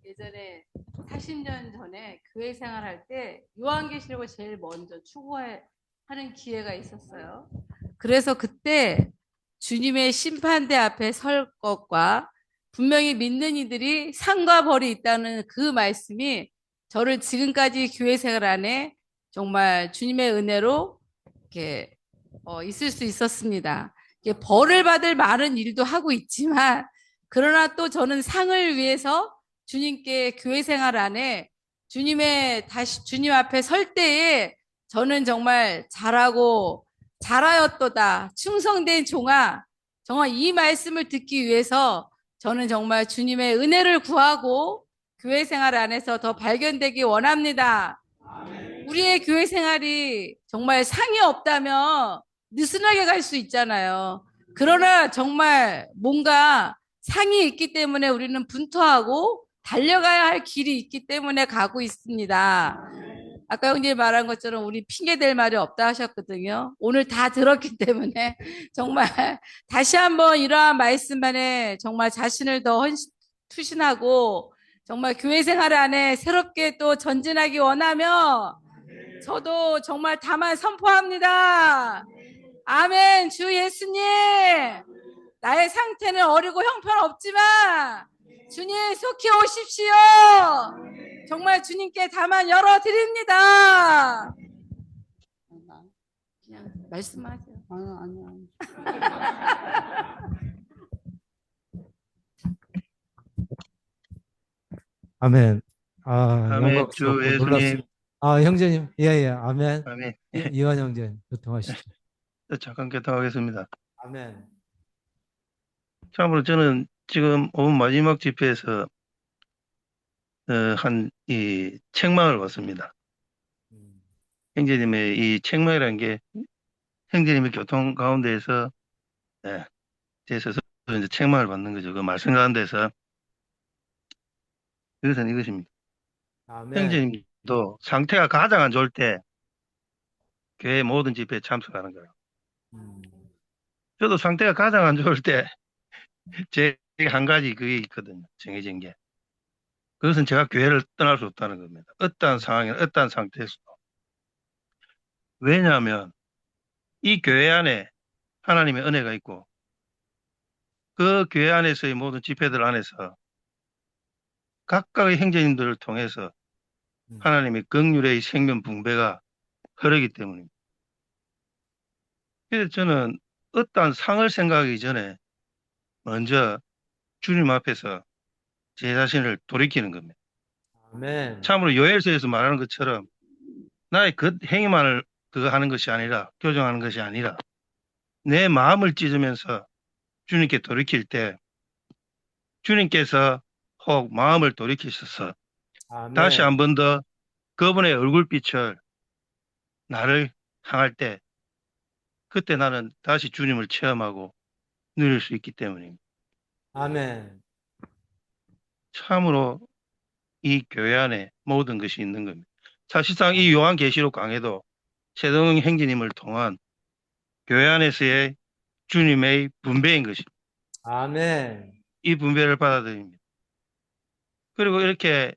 예전에 40년 전에 교회 생활할 때 요한계시록을 제일 먼저 추구하는 기회가 있었어요. 그래서 그때 주님의 심판대 앞에 설 것과 분명히 믿는 이들이 상과 벌이 있다는 그 말씀이 저를 지금까지 교회 생활 안에 정말 주님의 은혜로 이렇게 있을 수 있었습니다. 벌을 받을 많은 일도 하고 있지만 그러나 또 저는 상을 위해서 주님께 교회 생활 안에 주님 앞에 설 때에 저는 정말 잘하였도다 충성된 종아, 정말 이 말씀을 듣기 위해서 저는 정말 주님의 은혜를 구하고 교회 생활 안에서 더 발견되기 원합니다. 우리의 교회 생활이 정말 상이 없다면 느슨하게 갈 수 있잖아요. 그러나 정말 뭔가 상이 있기 때문에 우리는 분투하고 달려가야 할 길이 있기 때문에 가고 있습니다. 아까 형님 말한 것처럼 우리 핑계댈 말이 없다 하셨거든요. 오늘 다 들었기 때문에 정말 다시 한번 이러한 말씀 안에 정말 자신을 더 투신하고 정말 교회 생활 안에 새롭게 또 전진하기 원하며 저도 정말 다만 선포합니다. 아멘. 주 예수님, 나의 상태는 어리고 형편없지만 주님 속히 오십시오. 정말 주님께 다만 열어드립니다. 그냥 말씀하세요. 아니요. 아멘. 아멘. 영광 주 놀랐습니다. 예수님. 형제님, 아멘. 아멘. 이완 형제님, 교통하시죠. 잠깐 개통하겠습니다. 아멘. 참으로 저는 지금 오늘 마지막 집회에서 한 이 책망을 받습니다. 형제님의 이 책망이라는 게 형제님의 교통 가운데에서 제 스스로 이제 책망을 받는 거죠. 그 말씀 가운데서 이것은 이것입니다. 아멘. 형제님도 상태가 가장 안 좋을 때 교회 모든 집회에 참석하는 거예요. 저도 상태가 가장 안 좋을 때 제 한 가지 그게 있거든요. 정해진 게. 그것은 제가 교회를 떠날 수 없다는 겁니다. 어떠한 상황이나 어떠한 상태에서도. 왜냐하면 이 교회 안에 하나님의 은혜가 있고 그 교회 안에서의 모든 집회들 안에서 각각의 형제님들을 통해서 하나님의 긍휼의 생명 붕배가 흐르기 때문입니다. 그래서 저는 어떠한 상을 생각하기 전에 먼저 주님 앞에서 제 자신을 돌이키는 겁니다. 아멘. 참으로 요엘서에서 말하는 것처럼 나의 그 행위만을 그거 하는 것이 아니라 교정하는 것이 아니라 내 마음을 찢으면서 주님께 돌이킬 때 주님께서 혹 마음을 돌이키셔서 아멘. 다시 한 번 더 그분의 얼굴빛을 나를 향할 때 그때 나는 다시 주님을 체험하고 누릴 수 있기 때문입니다. 아멘. 참으로 이 교회 안에 모든 것이 있는 겁니다. 사실상 이 요한계시록 강해도 최동 행진님을 통한 교회 안에서의 주님의 분배인 것입니다. 아멘. 이 분배를 받아들입니다. 그리고 이렇게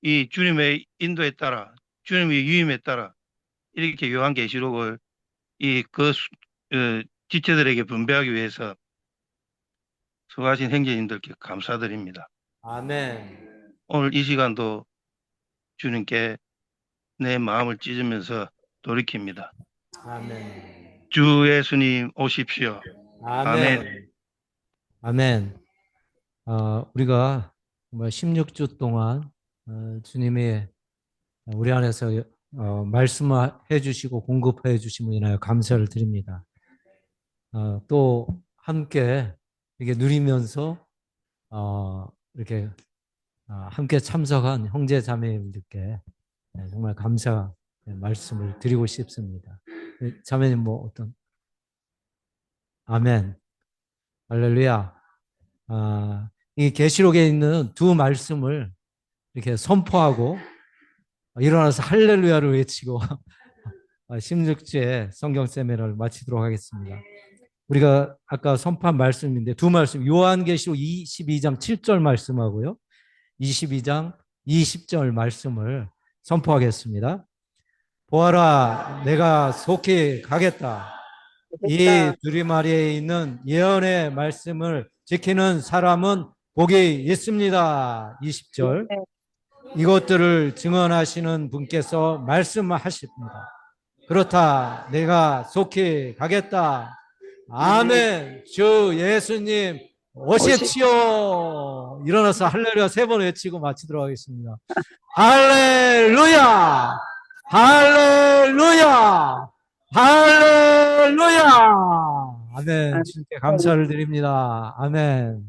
이 주님의 인도에 따라 주님의 유임에 따라 이렇게 요한계시록을 지체들에게 분배하기 위해서 수고하신 행제님들께 감사드립니다. 아멘. 오늘 이 시간도 주님께 내 마음을 찢으면서 돌이킵니다. 아멘. 주 예수님 오십시오. 아멘. 아멘. 우리가 정말 16주 동안 주님이 우리 안에서 말씀해 주시고 공급해 주심을 인하여 감사를 드립니다. 또 함께 이렇게 누리면서 이렇게 함께 참석한 형제 자매님들께 정말 감사 말씀을 드리고 싶습니다. 자매님 뭐 어떤 아멘. 할렐루야. 이 계시록에 있는 두 말씀을 이렇게 선포하고 일어나서 할렐루야를 외치고 16주의 성경 세미나를 마치도록 하겠습니다. 우리가 아까 선포한 말씀인데 두 말씀, 요한계시록 22장 7절 말씀하고요 22장 20절 말씀을 선포하겠습니다. 보아라, 내가 속히 가겠다. 이 두리마리에 있는 예언의 말씀을 지키는 사람은 복이 있습니다. 20절. 이것들을 증언하시는 분께서 말씀하십니다. 그렇다, 내가 속히 가겠다. 아멘. 주 예수님 오십시오. 일어나서 할렐루야 3번 외치고 마치도록 하겠습니다. 할렐루야, 할렐루야, 할렐루야. 아멘. 주님께 감사를 드립니다. 아멘.